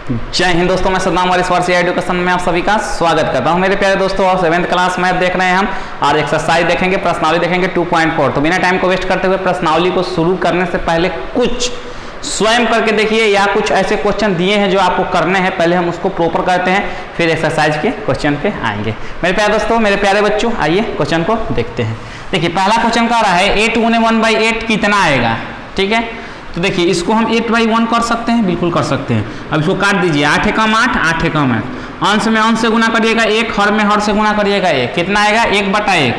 जय हिंद दोस्तों, मैं सद्दाम और इस बार से एजुकेशन में आप सभी का स्वागत करता हूं। मेरे प्यारे दोस्तों, और 7th क्लास मैथ देख रहे हैं हम और एक्सरसाइज देखेंगे, प्रश्नावली देखेंगे 2.4। तो बिना टाइम को वेस्ट करते हुए प्रश्नावली को शुरू करने से पहले कुछ स्वयं करके देखिए, या कुछ ऐसे क्वेश्चन दिए हैं जो आपको करने हैं, पहले हम उसको प्रॉपर करते हैं, फिर एक्सरसाइज के क्वेश्चन पे आएंगे। मेरे प्यारे दोस्तों, मेरे प्यारे बच्चों, आइए क्वेश्चन को देखते हैं। देखिए पहला क्वेश्चन कह रहा है 8 गुने 1/8 कितना आएगा। ठीक है, तो देखिए इसको हम 8/1 कर सकते हैं, बिल्कुल कर सकते हैं। अब इसको काट दीजिए, 8 एकम 8, 8 एकम 8, अंश में अंश से गुना करिएगा 1, हर में हर से गुना करिएगा 1, कितना आएगा 1/1।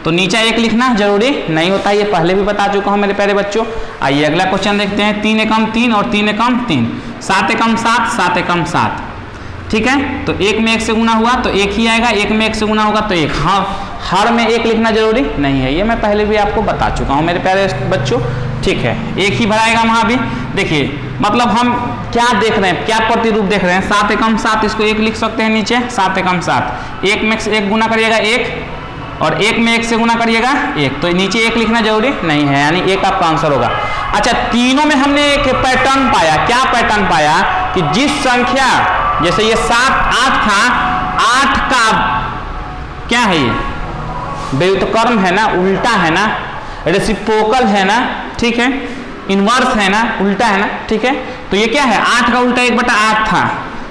तो नीचे 1 लिखना जरूरी नहीं होता, ये पहले भी बता चुका हूँ मेरे प्यारे बच्चों। आइए अगला क्वेश्चन देखते हैं। 3 एकम 3 और 3 एकम 3, 7 एकम 7, 7 एकम 7। ठीक है, तो 1 में 1 से गुना हुआ तो 1 ही आएगा, 1 में 1 से गुना होगा तो 1। हाँ, हर में 1 लिखना जरूरी नहीं है, ये मैं पहले भी आपको बता चुका हूँ मेरे प्यारे बच्चों। ठीक है, 1 ही भराएगा वहाँ भी। देखिए मतलब हम क्या देख रहे हैं, क्या प्रतिरूप देख रहे हैं। 7 एकम 7, इसको 1 लिख सकते हैं नीचे, 7 एकम 7। 1 में 1 गुना करिएगा 1, और 1 में 1 से गुना करिएगा 1, तो नीचे 1 लिखना जरूरी नहीं है, यानी 1 आपका आंसर होगा। अच्छा, तीनों में हमने एक पैटर्न पाया। क्या पैटर्न पाया कि जिस संख्या, जैसे ये 7 8 था, 8 का क्या है, ये व्युत्क्रम है ना, उल्टा है ना, रेसिप्रोकल है ना, ठीक है, इनवर्स है ना, उल्टा है ना। ठीक है, तो ये क्या है, 8 का उल्टा 1/8 था,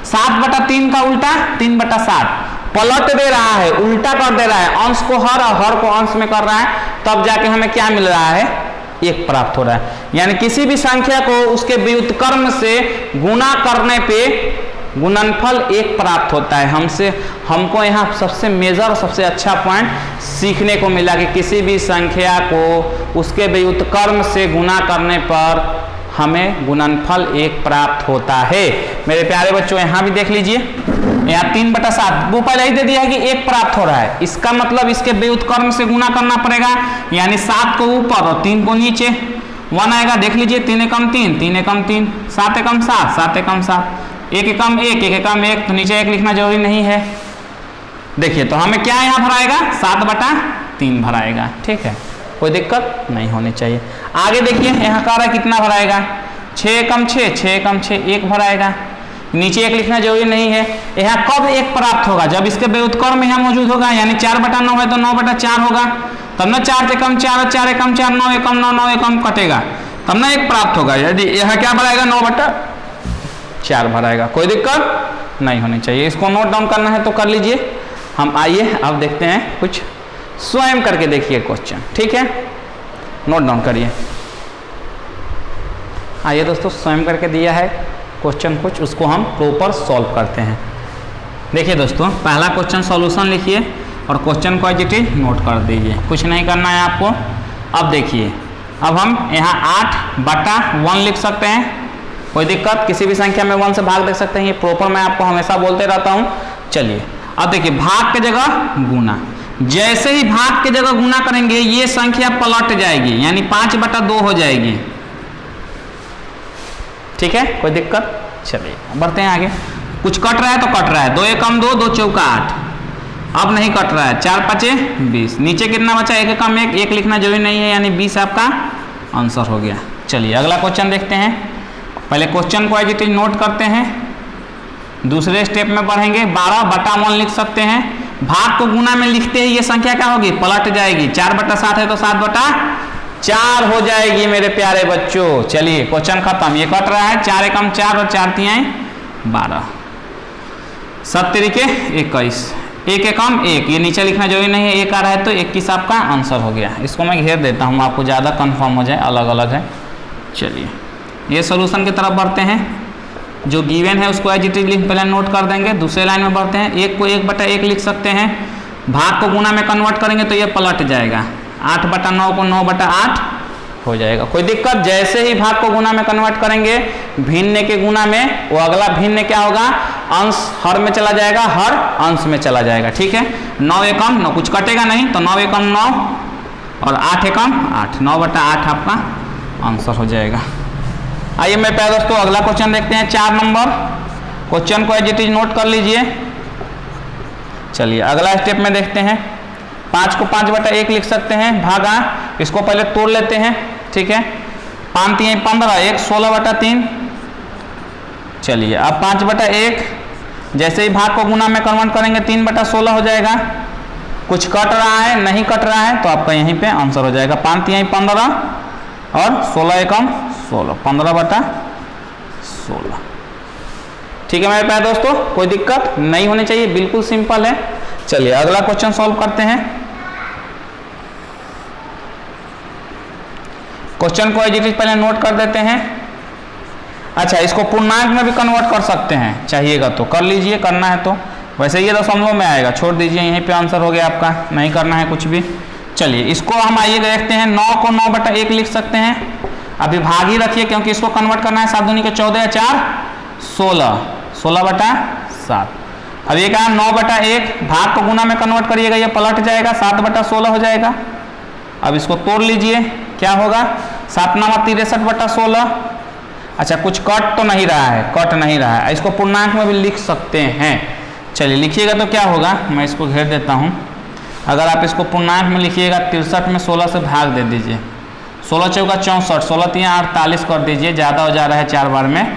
7/3 का उल्टा 3/7, पलट दे रहा है, उल्टा कर दे रहा है, अंश को हर और हर को अंश में कर रहा है, तब जाके हमें क्या मिल रहा है, 1 प्राप्त हो रहा है। यानी किसी भी संख्या को उसके व्युत्क्रम से गुना करने पे गुणनफल 1 प्राप्त होता है। हमको यहाँ सबसे मेजर और सबसे अच्छा पॉइंट सीखने को मिला कि किसी भी संख्या को उसके व्युत्क्रम से गुना करने पर हमें गुणनफल 1 प्राप्त होता है। मेरे प्यारे बच्चों, यहाँ भी देख लीजिए, यहाँ 3/7 वो पहले ही दे दिया है कि 1 प्राप्त हो रहा है, इसका मतलब इसके व्युत्क्रम से गुना करना पड़ेगा, यानी 7 को ऊपर और 3 को नीचे, 1 आएगा। देख लीजिए, 3 एकम 3, 3 एकम 3, 7 एकम 7, 7 एकम 7, 1 एकम 1, 1 एकम 1, तो नीचे 1 लिखना जरूरी नहीं है। देखिए तो हमें क्या यहाँ भराएगा, 7/3 भराएगा। ठीक है, कोई दिक्कत नहीं होनी चाहिए। आगे देखिए, यहाँ कह रहा है कितना भराएगा, 6 एकम 6, 6 एकम 6, 1 भराएगा, नीचे 1 लिखना जरूरी नहीं है। यहाँ कब 1 प्राप्त होगा, जब इसके व्युत्क्रम यहाँ मौजूद होगा, यानी 4/9 है तो 9/4 होगा, तब ना 4 एकम 4, 4 एकम 4, 9 एकम 9, 9 एकम कटेगा, तब ना 1 प्राप्त होगा। यदि यहाँ क्या भराएगा, 9/4 भराएगा, कोई दिक्कत नहीं होनी चाहिए। इसको नोट डाउन करना है तो कर लीजिए। हम आइए अब देखते हैं, कुछ स्वयं करके देखिए क्वेश्चन। ठीक है, नोट डाउन करिए। आइए दोस्तों, स्वयं करके दिया है क्वेश्चन कुछ, उसको हम प्रॉपर सॉल्व करते हैं। देखिए दोस्तों, पहला क्वेश्चन सॉल्यूशन लिखिए और क्वेश्चन को एज इट इज नोट कर दीजिए, कुछ नहीं करना है आपको। अब देखिए, अब हम यहाँ 8/1 लिख सकते हैं, कोई दिक्कत, किसी भी संख्या में 1 से भाग देख सकते हैं, ये प्रॉपर मैं आपको हमेशा बोलते रहता हूँ। चलिए अब देखिए, भाग के जगह गुना, जैसे ही भाग के जगह गुना करेंगे ये संख्या पलट जाएगी, यानी 5/2 हो जाएगी। ठीक है, कोई दिक्कत। चलिए बढ़ते हैं आगे। कुछ कट रहा है तो कट रहा है, 2 एकम 2, 2 चौका 8, अब नहीं कट रहा है, 4 5 20, नीचे कितना बचा, 1 एकम 1, 1 लिखना जरूरी नहीं है, यानी 20 आपका आंसर हो गया। चलिए अगला क्वेश्चन देखते हैं। पहले क्वेश्चन को एज इट इज नोट करते हैं, दूसरे स्टेप में बढ़ेंगे। 12/1 लिख सकते हैं, भाग को गुना में लिखते ही ये संख्या क्या होगी, पलट जाएगी। 4/7 है तो 7/4 हो जाएगी मेरे प्यारे बच्चों। चलिए क्वेश्चन खत्म, ये कट रहा है, 4 एकम 4 और 4 तिहाई 12, 7 तिरिके 21, 1 एकम 1, ये नीचे लिखना जरूरी नहीं है, 1 आ रहा है तो 21 आपका आंसर हो गया। इसको मैं घेर देता हूँ, आपको ज़्यादा कन्फर्म हो जाए, अलग अलग है। चलिए ये सोल्यूशन की तरफ बढ़ते हैं। जो गिवन है उसको एज इट इज पहले नोट कर देंगे, दूसरे लाइन में बढ़ते हैं। 1 को 1/1 लिख सकते हैं, भाग को गुना में कन्वर्ट करेंगे तो ये पलट जाएगा, 8/9 को 9/8 हो जाएगा, कोई दिक्कत। जैसे ही भाग को गुना में कन्वर्ट करेंगे, भिन्न के गुना में, वो अगला भिन्न क्या होगा, अंश हर में चला जाएगा, हर अंश में चला जाएगा। ठीक है, 9 एकम 9, कुछ कटेगा नहीं, तो 9 एकम 9 और 8 एकम 8, 9/8 आपका आंसर हो जाएगा। आइए मेरे प्यारे दोस्तों, अगला क्वेश्चन देखते हैं, 4 नंबर। क्वेश्चन को एज इट इज नोट कर लीजिए। चलिए अगला स्टेप में देखते हैं। 5 को 5/1 लिख सकते हैं, भागा, इसको पहले तोड़ लेते हैं। ठीक है, 5 3 15, 1 16/3, चलिए अब 5/1 जैसे ही भाग को गुना में कन्वर्ट करेंगे 3/16 हो जाएगा। कुछ कट रहा है, नहीं कट रहा है तो आपका यहीं पे आंसर हो जाएगा 5 × 15 और 16 × 16 15/16। ठीक है मेरे प्यारे दोस्तों, कोई दिक्कत नहीं होनी चाहिए, बिल्कुल सिंपल है। चलिए अगला क्वेश्चन सॉल्व करते हैं। क्वेश्चन को एज इट इज पहले नोट कर देते हैं। अच्छा, इसको पूर्णांक में भी कन्वर्ट कर सकते हैं, चाहिएगा तो कर लीजिए, करना है तो। वैसे ये दशमलव में आएगा, छोड़ दीजिए, यहीं पे आंसर हो गया आपका, नहीं करना है कुछ भी। चलिए इसको हम आइए देखते हैं। 9 को 9/1 लिख सकते हैं, अभी भाग ही रखिए क्योंकि इसको कन्वर्ट करना है। 7 दूनी के 14 या 4 16, 16/7। अब ये कहा 9/1 भाग को गुना में कन्वर्ट करिएगा, ये पलट जाएगा 7/16 हो जाएगा। अब इसको तोड़ लीजिए, क्या होगा 7 × 9 = 63/16। अच्छा, कुछ कट तो नहीं रहा है, कट नहीं रहा है, इसको पूर्णांक में भी लिख सकते हैं। चलिए लिखिएगा तो क्या होगा, मैं इसको घेर देता हूँ। अगर आप इसको पूर्णांक में लिखिएगा 63 में 16 से भाग दे दीजिए, 16 × 4 = 64, 16 × 3 = 48 कर दीजिए, ज़्यादा हो जा रहा है 4 बार में।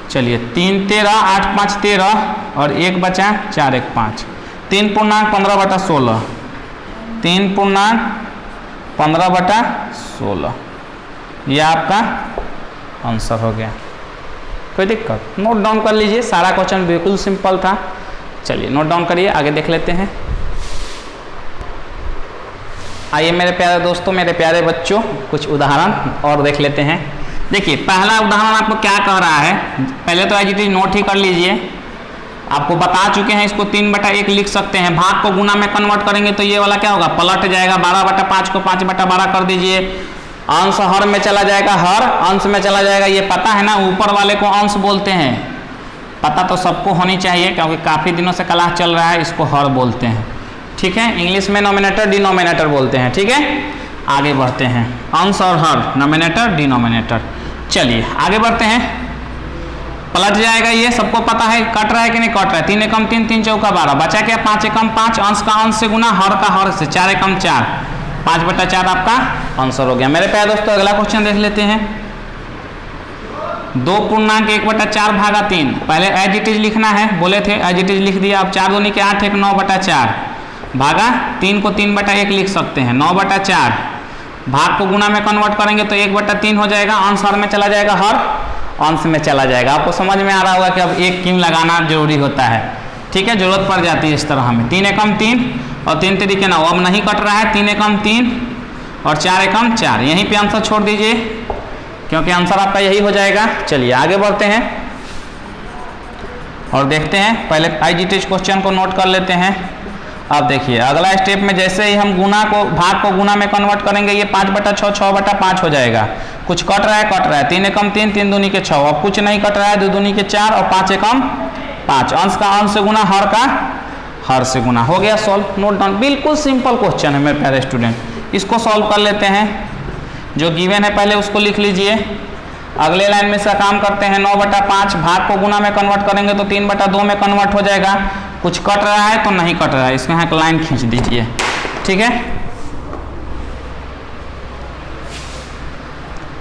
चलिए 3 × 13 8 × 5 = 13 और 1 बचा 4 × 1 = 5। 3 पूर्णांक 15/16, 3 पूर्णांक 15/16, यह आपका आंसर हो गया। कोई दिक्कत, नोट डाउन कर लीजिए, सारा क्वेश्चन बिल्कुल सिंपल था। चलिए नोट डाउन करिए, आगे देख लेते हैं। आइए मेरे प्यारे दोस्तों, मेरे प्यारे बच्चों, कुछ उदाहरण और देख लेते हैं। देखिए पहला उदाहरण आपको क्या कह रहा है, पहले तो एज इट इज नोट ही कर लीजिए। आपको बता चुके हैं, इसको 3/1 लिख सकते हैं। भाग को गुना में कन्वर्ट करेंगे तो ये वाला क्या होगा, पलट जाएगा। 12/5 को 5/12 कर दीजिए, अंश हर में चला जाएगा, हर अंश में चला जाएगा। ये पता है ना, ऊपर वाले को अंश बोलते हैं, पता तो सबको होनी चाहिए क्योंकि काफ़ी दिनों से क्लास चल रहा है। इसको हर बोलते हैं, ठीक है। इंग्लिश में नोमिनेटर डिनोमिनेटर बोलते हैं, ठीक है। आगे बढ़ते हैं, अंश और हर, नोमिनेटर डिनोमिनेटर। चलिए आगे बढ़ते हैं, पलट जाएगा, ये सबको पता है। कट रहा है कि नहीं कट रहा है, 3 × 3 = 3 × 4 = 12, बचा क्या 5 × 5, अंश का अंश से गुना, हर का हर से, 4 × 4 5/4 आपका आंसर हो गया। मेरे प्यारे दोस्तों अगला क्वेश्चन देख लेते हैं। 2 पूर्णांक 1/4 भागा 3, पहले एज इट इज लिखना है, बोले थे एज इट इज लिख दिया। अब 4 दूनी के 8 1 9/4 भागा 3 को 3/1 लिख सकते हैं। 9/4 भाग को गुना में कन्वर्ट करेंगे तो 1/3 हो जाएगा, अंश हर में चला जाएगा, हर अंश में चला जाएगा। आपको समझ में आ रहा होगा कि अब 1 क्यों लगाना जरूरी होता है, ठीक है, जरूरत पड़ जाती है इस तरह हमें। 3 × 3 और 3 × 3 9, अब नहीं कट रहा है। 3 × 3 और 4 × 4, यहीं पे आंसर छोड़ दीजिए क्योंकि आंसर आपका यही हो जाएगा। चलिए आगे बढ़ते हैं और देखते हैं, पहले एज इट इज क्वेश्चन को नोट कर लेते हैं। अब देखिए अगला स्टेप में जैसे ही हम गुना को, भाग को गुना में कन्वर्ट करेंगे, ये 5/6 6/5 हो जाएगा। कुछ कट रहा है, कट रहा है। 3 × 3 3 दूनी के 6, अब कुछ नहीं कट रहा है, 2 दूनी के 4 और 5 × 5, अंश का अंश से गुना, हर का हर से गुना, हो गया सॉल्व। नोट डाउन, बिल्कुल सिंपल क्वेश्चन है मेरे प्यारे स्टूडेंट। इसको सॉल्व कर लेते हैं, जो गिवन है पहले उसको लिख लीजिए। अगले लाइन में से काम करते हैं। 9/5 भाग को गुना में कन्वर्ट करेंगे तो 3/2 में कन्वर्ट हो जाएगा। कुछ कट रहा है तो नहीं कट रहा है, इसको यहाँ एक लाइन खींच दीजिए, ठीक है।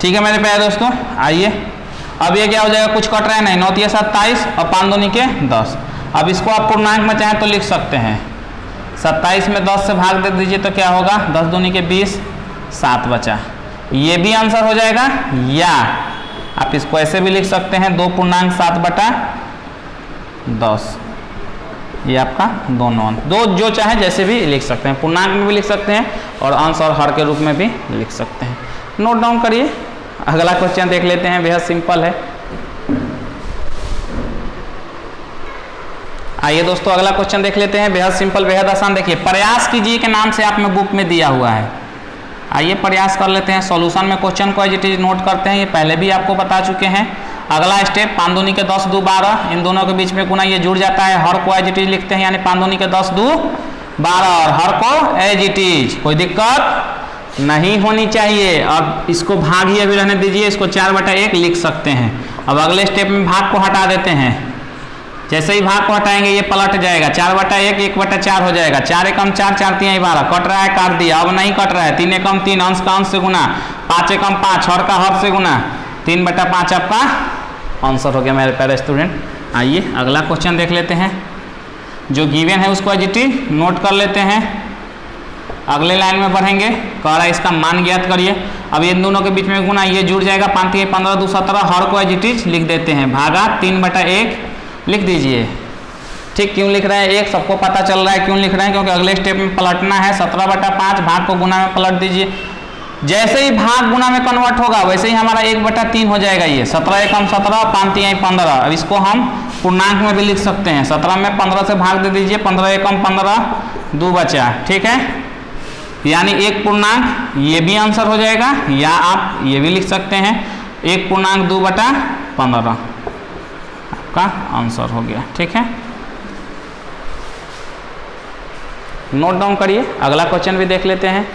ठीक है मेरे प्यारे दोस्तों, आइए अब ये क्या हो जाएगा, कुछ कट रहा है नहीं, 9 × 27 और 5 दूनी के 10। अब इसको आप पूर्णांक में चाहें तो लिख सकते हैं। 27 में 10 से भाग दे दीजिए तो क्या होगा, 10 दूनी के 20, 7 बचा। ये भी आंसर हो जाएगा, या आप इसको ऐसे भी लिख सकते हैं, 2 पूर्णांक 7/10। ये आपका दोनों दो, जो चाहे जैसे भी लिख सकते हैं, पूर्णांक में भी लिख सकते हैं और अंश और हर के रूप में भी लिख सकते हैं। नोट डाउन करिए, अगला क्वेश्चन देख लेते हैं, बेहद सिंपल है। आइए दोस्तों अगला क्वेश्चन देख लेते हैं, बेहद सिंपल, बेहद आसान। देखिए प्रयास कीजिए के नाम से आप में बुक में दिया हुआ है। आइए प्रयास कर लेते हैं। सॉल्यूशन में क्वेश्चन को एज इट इज नोट करते हैं, ये पहले भी आपको बता चुके हैं। अगला स्टेप, 5 दूनी के 10 2 12, इन दोनों के बीच में गुना, ये जुड़ जाता है। हर को एज इट इज लिखते हैं, यानी 5 दूनी के 10 2 12 और हर को एज इट इज, कोई दिक्कत नहीं होनी चाहिए। अब इसको भाग ही अभी रहने दीजिए, इसको 4/1 लिख सकते हैं। अब अगले स्टेप में भाग को हटा देते हैं। जैसे ही भाग को हटाएंगे ये पलट जाएगा, 4/1 1/4 हो जाएगा। 4 × 4 4 × 3 12, कट रहा है काट दिया, अब नहीं कट रहा है। 3 × 3 अंश का अंश से गुना, 5 × 5 हर का हर से गुना, 3/5 आपका आंसर हो गया मेरे प्यारे स्टूडेंट। आइए अगला क्वेश्चन देख लेते हैं। जो गिवन है उसको एज इट इज नोट कर लेते हैं। अगले लाइन में बढ़ेंगे, कह रहा है इसका मान ज्ञात करिए। अब इन दोनों के बीच में गुना, ये जुड़ जाएगा 5 × 15 = 2 = 17। हर को एज इट इज लिख देते हैं, भागा 3/1 लिख दीजिए। ठीक, क्यों लिख रहे हैं? एक सबको पता चल रहा है क्यों लिख रहे हैं, क्योंकि अगले स्टेप में पलटना है। 17/5 भाग को गुना में पलट दीजिए। जैसे ही भाग गुना में कन्वर्ट होगा वैसे ही हमारा 1/3 हो जाएगा। ये 17 × 17 5 × 15। अब इसको हम पूर्णांक में भी लिख सकते हैं। 17 में 15 से भाग दे दीजिए, 15 × 15 2 बचा। ठीक है, यानी एक पूर्णांक, ये भी आंसर हो जाएगा। या आप ये भी लिख सकते हैं 1 पूर्णांक 2/15 आपका आंसर हो गया। ठीक है, नोट डाउन करिए। अगला क्वेश्चन भी देख लेते हैं।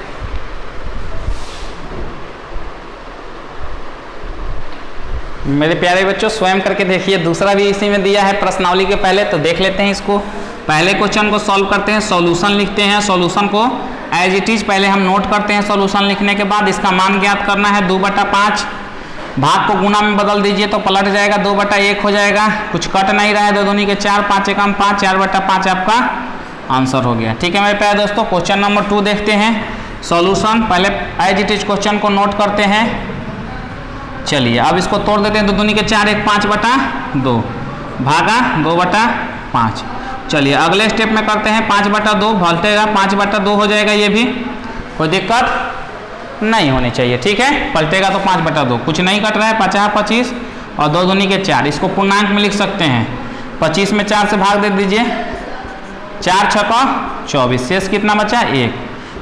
मेरे प्यारे बच्चों स्वयं करके देखिए, दूसरा भी इसी में दिया है प्रश्नावली के पहले, तो देख लेते हैं इसको। पहले क्वेश्चन को सॉल्व करते हैं, सॉल्यूशन लिखते हैं। सॉल्यूशन को एज इट इज पहले हम नोट करते हैं। सॉल्यूशन लिखने के बाद इसका मान ज्ञात करना है। 2/5 भाग को गुना में बदल दीजिए तो पलट जाएगा, 2/1 हो जाएगा। कुछ कट नहीं रहा है, 2 दूनी के 4, 5 × 5 4/5 आपका आंसर हो गया। ठीक है मेरे प्यारे दोस्तों, क्वेश्चन नंबर 2 देखते हैं। सॉल्यूशन पहले एज इट इज क्वेश्चन को नोट करते हैं। चलिए अब इसको तोड़ देते हैं। 2 दूनी के 4 1 5/2 भागा 2/5। चलिए अगले स्टेप में करते हैं। 5/2 पलटेगा, 5/2 हो जाएगा। ये भी कोई दिक्कत नहीं होनी चाहिए। ठीक है, पलटेगा तो 5/2, कुछ नहीं कट रहा है। 50 25 और 2 दूनी के 4, इसको पूर्णांक में लिख सकते हैं। 25 में 4 से भाग दे दीजिए, 4 × 6 = 24। शेष कितना बचा? 1,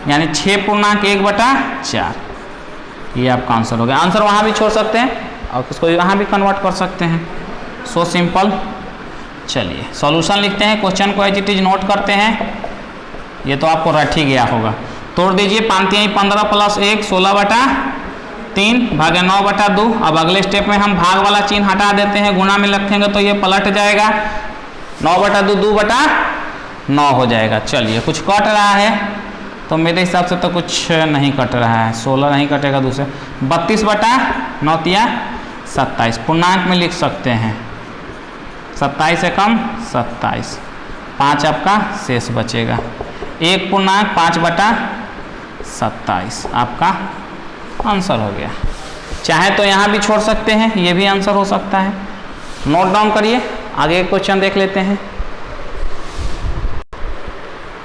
यानी 6 पूर्णांक 1/4। ये आपका आंसर हो गया। आंसर वहाँ भी छोड़ सकते हैं और उसको यहाँ भी कन्वर्ट कर सकते हैं। So simple. चलिए सॉल्यूशन लिखते हैं, क्वेश्चन को एज इट इज नोट करते हैं। ये तो आपको रट ही गया होगा। तोड़ दीजिए, 5 × 15 + 1 16/3 भागे 9/2। अब अगले स्टेप में हम भाग वाला चिन्ह हटा देते हैं, गुना में रखेंगे तो ये पलट जाएगा। 9/2 2/9 हो जाएगा। चलिए कुछ कट रहा है तो मेरे हिसाब से तो कुछ नहीं कट रहा है। 16 नहीं कटेगा दूसरे। 32/9 × 27 पूर्णांक में लिख सकते हैं। 27 से कम 27, 5 आपका शेष बचेगा। 1 पूर्णांक 5/27 आपका आंसर हो गया। चाहे तो यहाँ भी छोड़ सकते हैं, ये भी आंसर हो सकता है। नोट डाउन करिए, आगे क्वेश्चन देख लेते हैं।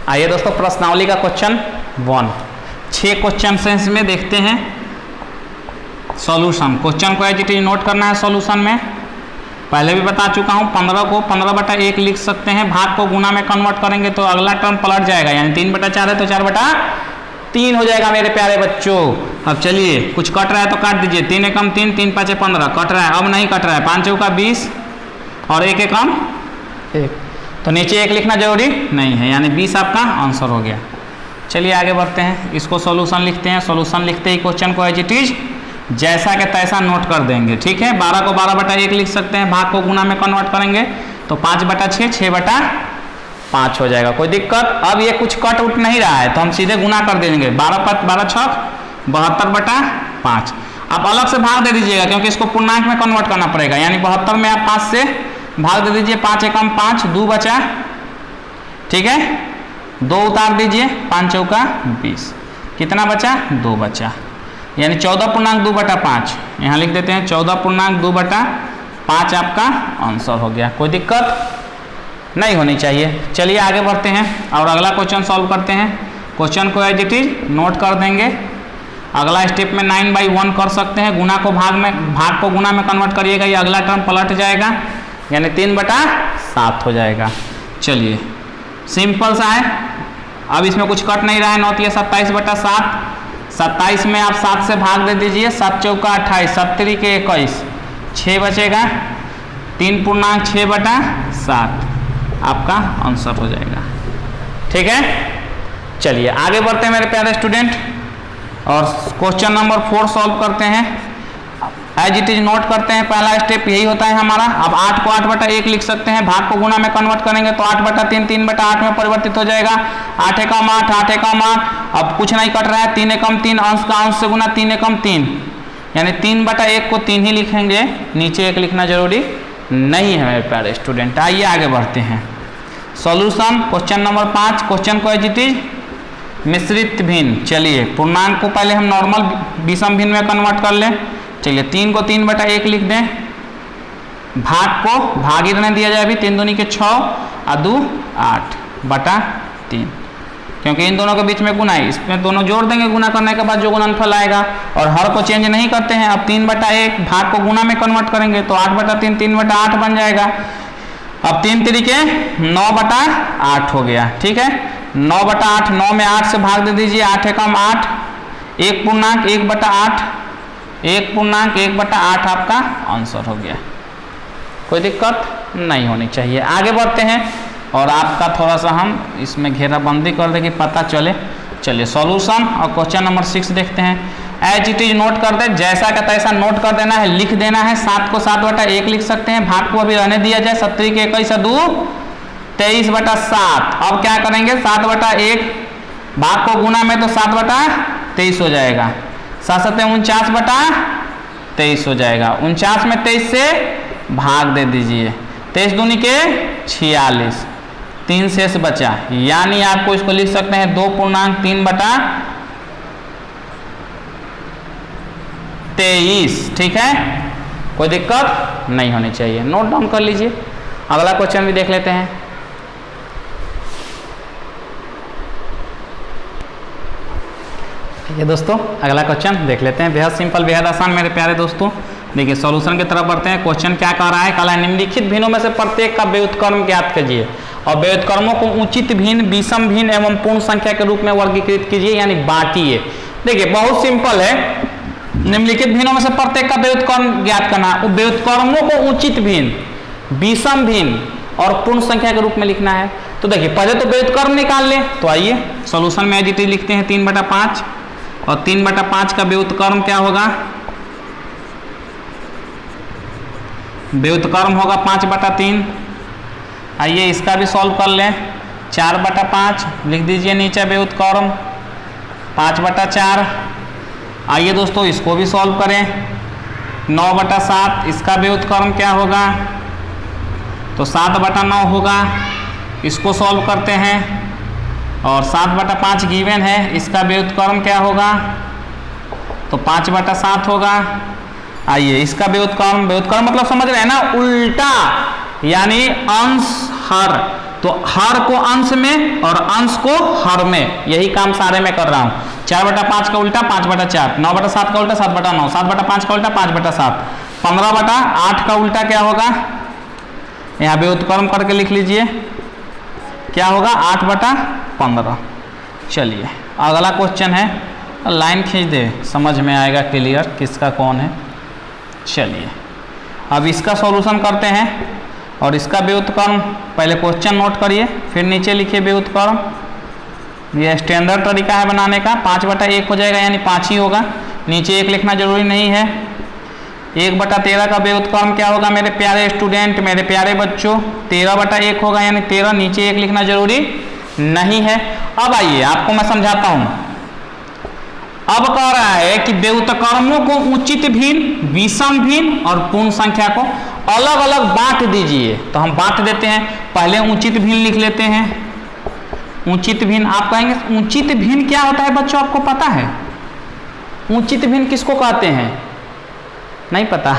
आइए दोस्तों प्रश्नावली का क्वेश्चन 1। 6 क्वेश्चन से इसमें देखते हैं सॉल्यूशन। क्वेश्चन को एज इट इज नोट करना है। सॉल्यूशन में पहले भी बता चुका हूँ, 15 को 15/1 लिख सकते हैं। भाग को गुना में कन्वर्ट करेंगे तो अगला टर्म पलट जाएगा, यानी 3/4 है तो 4/3 हो जाएगा मेरे प्यारे बच्चों। अब चलिए कुछ कट रहा है तो काट दीजिए। 3 × 3 3 5 15 कट रहा है, अब नहीं कट रहा है। 5 × 20 और 1 × 1, तो नीचे 1 लिखना जरूरी नहीं है, यानी 20 आपका आंसर हो गया। चलिए आगे बढ़ते हैं, इसको सॉल्यूशन लिखते हैं। सॉल्यूशन लिखते ही क्वेश्चन को एज इट इज जैसा के तैसा नोट कर देंगे। ठीक है, 12 को 12/1 लिख सकते हैं। भाग को गुना में कन्वर्ट करेंगे तो 5/6 6/5 हो जाएगा। कोई दिक्कत? अब ये कुछ कट उठ नहीं रहा है तो हम सीधे गुना कर देंगे। 12 × 6 72/5। आप अलग से भाग दे दीजिएगा क्योंकि इसको पूर्णांक में कन्वर्ट करना पड़ेगा, यानी 72 में आप 5 से भाग दे दीजिए। 5 × 5 2 बचा। ठीक है, 2 उतार दीजिए, 5 × 20 कितना बचा? 2 बचा, यानी 14 पूर्णांक 2/5 यहाँ लिख देते हैं। 14 पूर्णांक 2/5 आपका आंसर हो गया। कोई दिक्कत नहीं होनी चाहिए। चलिए आगे बढ़ते हैं और अगला क्वेश्चन सॉल्व करते हैं। क्वेश्चन को एज इट इज नोट कर देंगे। अगला स्टेप में 9/1 कर सकते हैं। गुना को भाग को गुना में कन्वर्ट करिएगा, ये अगला टर्म पलट जाएगा, यानी 3/7 हो जाएगा। चलिए सिंपल सा है, अब इसमें कुछ कट नहीं रहा है। 9 × 27/7, 27 में आप 7 से भाग दे दीजिए। 7 × 4 28, 7 × 3 21, 6 बचेगा। 3 पूर्णांक 6/7 आपका आंसर हो जाएगा। ठीक है, चलिए आगे बढ़ते हैं मेरे प्यारे स्टूडेंट और क्वेश्चन नंबर 4 सॉल्व करते हैं। एज इट इज नोट करते हैं। पहला स्टेप यही होता है हमारा। अब 8 को 8/1 लिख सकते हैं। भाग को गुना में कन्वर्ट करेंगे तो 8/3 3/8 में परिवर्तित हो जाएगा। 8 × 8 8 × 8। अब कुछ नहीं कट रहा है। 3 × 3 अंश का अंश से गुना, 3 × 3 यानी 3/1 को 3 ही लिखेंगे, नीचे 1 लिखना जरूरी नहीं है मेरे प्यारे स्टूडेंट। आइए आगे बढ़ते हैं। सॉल्यूशन क्वेश्चन नंबर 5, क्वेश्चन को इट इज मिश्रित भिन्न। चलिए पूर्णांक को पहले हम नॉर्मल विषम भिन्न में कन्वर्ट कर लें। चलिए 3 को 3/1 लिख दें, भाग को भागी रहने दिया जाए अभी, 3 दूनी के 6 और 2 8/3, क्योंकि इन दोनों के बीच में गुना है, इसमें दोनों जोड़ देंगे, गुना करने के बाद जो गुणनफल आएगा। और हर को चेंज नहीं करते हैं। अब 3/1 भाग को गुना में कन्वर्ट करेंगे तो 8/3 3/8 बन जाएगा। अब 3 तरीके 9/8 हो गया। ठीक है, 9/8, 9 में 8 से भाग दे दीजिए, 8 एकम 8, 1 पूर्णांक 1/8, 1 पूर्णांक 1/8 आपका आंसर हो गया। कोई दिक्कत नहीं होनी चाहिए। आगे बढ़ते हैं और आपका थोड़ा सा हम इसमें घेराबंदी कर दें कि पता चले। चलिए सॉल्यूशन और क्वेश्चन नंबर 6 देखते हैं। एज इट इज नोट कर दे, जैसा का तैसा नोट कर देना है, लिख देना है। 7 को 7/1 लिख सकते हैं, भाग को अभी रहने दिया जाए। 70 के 21 और 2 23/7। अब क्या करेंगे, 7/1 भाग को गुना में तो 7/23 हो जाएगा, 7 49/23 हो जाएगा। 49 में 23 से भाग दे दीजिए, 23 दूनी के 46, 3 शेष बचा, यानी आपको इसको लिख सकते हैं 2 पूर्णांक 3/23। ठीक है, कोई दिक्कत नहीं होनी चाहिए, नोट डाउन कर लीजिए। अगला क्वेश्चन भी देख लेते हैं। ठीक है दोस्तों, अगला क्वेश्चन देख लेते हैं। बेहद सिंपल, बेहद आसान मेरे प्यारे दोस्तों। देखिए सॉल्यूशन की तरफ बढ़ते हैं। क्वेश्चन क्या कह रहा है, कहा है निम्नलिखित भिन्नों में से प्रत्येक का व्युत्क्रम ज्ञात कीजिए और व्युत्क्रमों को उचित भिन्न, विषम भिन्न एवं पूर्ण संख्या के रूप में वर्गीकृत कीजिए, यानी बांटिए। देखिए बहुत सिंपल है, निम्नलिखित भिन्नों में से प्रत्येक का व्युत्क्रम ज्ञात करना। व्युत्क्रमों को उचित भिन्न, विषम भिन्न और पूर्ण संख्या के रूप में लिखना है। तो देखिए पहले तो व्युत्क्रम निकाल लें। तो आइए सॉल्यूशन में एज इट इज लिखते हैं 3/5 और 3/5 का व्युत्क्रम क्या होगा, व्युत्क्रम होगा 5/3। आइए इसका भी सॉल्व कर लें। 4/5 लिख दीजिए नीचे व्युत्क्रम, 5/4। आइए दोस्तों इसको भी सॉल्व करें। 9/7 इसका व्युत्क्रम क्या होगा, तो 7/9 होगा। इसको सॉल्व करते हैं और 7/5 गिवन है, इसका व्युत्क्रम क्या होगा, तो 5/7 होगा। आइए इसका व्युत्क्रम, व्युत्क्रम मतलब समझ रहे हैं ना, उल्टा, यानी अंश हर। तो हर को अंश में और अंश को हर में, यही काम सारे में कर रहा हूं। 4/5 का उल्टा 5/4, 9/7 का उल्टा 7/9, 7/5 का उल्टा 5/7, 15/8 का उल्टा क्या होगा, यहाँ व्युत्क्रम करके लिख लीजिए, क्या होगा 8/15। चलिए अगला क्वेश्चन है, लाइन खींच दे, समझ में आएगा क्लियर किसका कौन है। चलिए अब इसका सॉल्यूशन करते हैं और इसका व्युत्क्रम, पहले क्वेश्चन नोट करिए फिर नीचे लिखिए व्युत्क्रम। ये स्टैंडर्ड तरीका है बनाने का। 5/1 हो जाएगा, यानी 5 ही होगा, नीचे 1 लिखना जरूरी नहीं है। 1/13 का व्युत्क्रम क्या होगा मेरे प्यारे स्टूडेंट, मेरे प्यारे बच्चों, 13/1 होगा, यानी 13, नीचे 1 लिखना जरूरी नहीं है। अब आइए आपको मैं समझाता हूं। अब कह रहा है कि व्युत्क्रमों को उचित भिन्न, विषम भिन्न और पूर्ण संख्या को अलग अलग बांट दीजिए। तो हम बांट देते हैं, पहले उचित भिन्न लिख लेते हैं। उचित भिन्न, आप कहेंगे उचित भिन्न क्या होता है बच्चों, आपको पता है उचित भिन्न किसको कहते हैं, नहीं पता,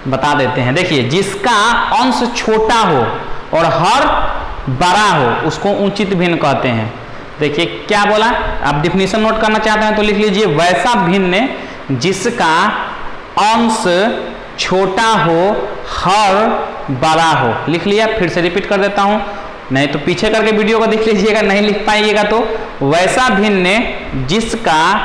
बता देते हैं। देखिए जिसका अंश छोटा हो और हर बड़ा हो उसको उचित भिन्न कहते हैं। देखिए क्या बोला, आप डिफिनीशन नोट करना चाहते हैं तो लिख लीजिए, वैसा भिन्न जिसका अंश छोटा हो हर बड़ा हो। लिख लिया, फिर से रिपीट कर देता हूं, नहीं तो पीछे करके वीडियो को देख लीजिएगा, नहीं लिख पाइएगा तो। वैसा भिन्न जिसका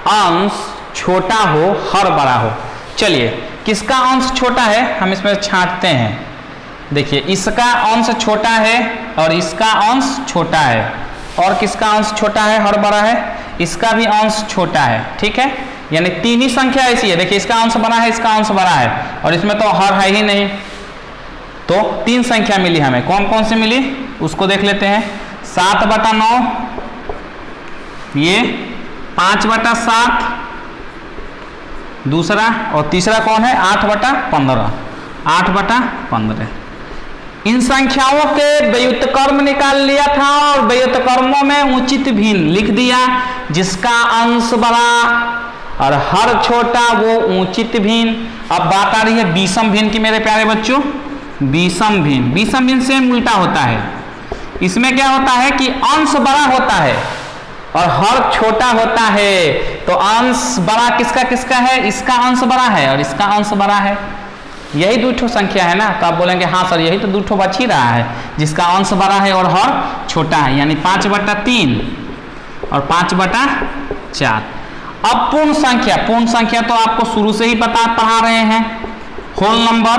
अंश छोटा हो हर बड़ा हो। चलिए किसका अंश छोटा है हम इसमें छांटते हैं। देखिए इसका अंश छोटा है और इसका अंश छोटा है, और किसका अंश छोटा है हर बड़ा है, इसका भी अंश छोटा है। ठीक है, यानी 3 ही संख्या ऐसी है। देखिए इसका अंश बड़ा है, इसका अंश बड़ा है, और इसमें तो हर है ही नहीं। तो 3 संख्या मिली हमें, कौन कौन सी मिली उसको देख लेते हैं। 7/9, ये 5/7 दूसरा और तीसरा कौन है 8/15, 8/15। इन संख्याओं के व्युत्क्रम निकाल लिया था और व्युत्क्रमों में उचित भिन्न लिख दिया, जिसका अंश बड़ा और हर छोटा वो उचित भिन्न। अब बात आ रही है विषम भिन्न की मेरे प्यारे बच्चों, विषम भिन्न। विषम भिन्न से उल्टा होता है, इसमें क्या होता है कि अंश बड़ा होता है और हर छोटा होता है। तो अंश बड़ा किसका किसका है, इसका अंश बड़ा है और इसका अंश बड़ा है। यही दो ठो संख्या है ना, तो आप बोलेंगे हाँ सर यही तो दो ठो बच ही रहा है, जिसका अंश बड़ा है और हर छोटा है, यानी 5/3 और 5/4। अब पूर्ण संख्या, पूर्ण संख्या तो आपको शुरू से ही पढ़ा रहे हैं, होल नंबर।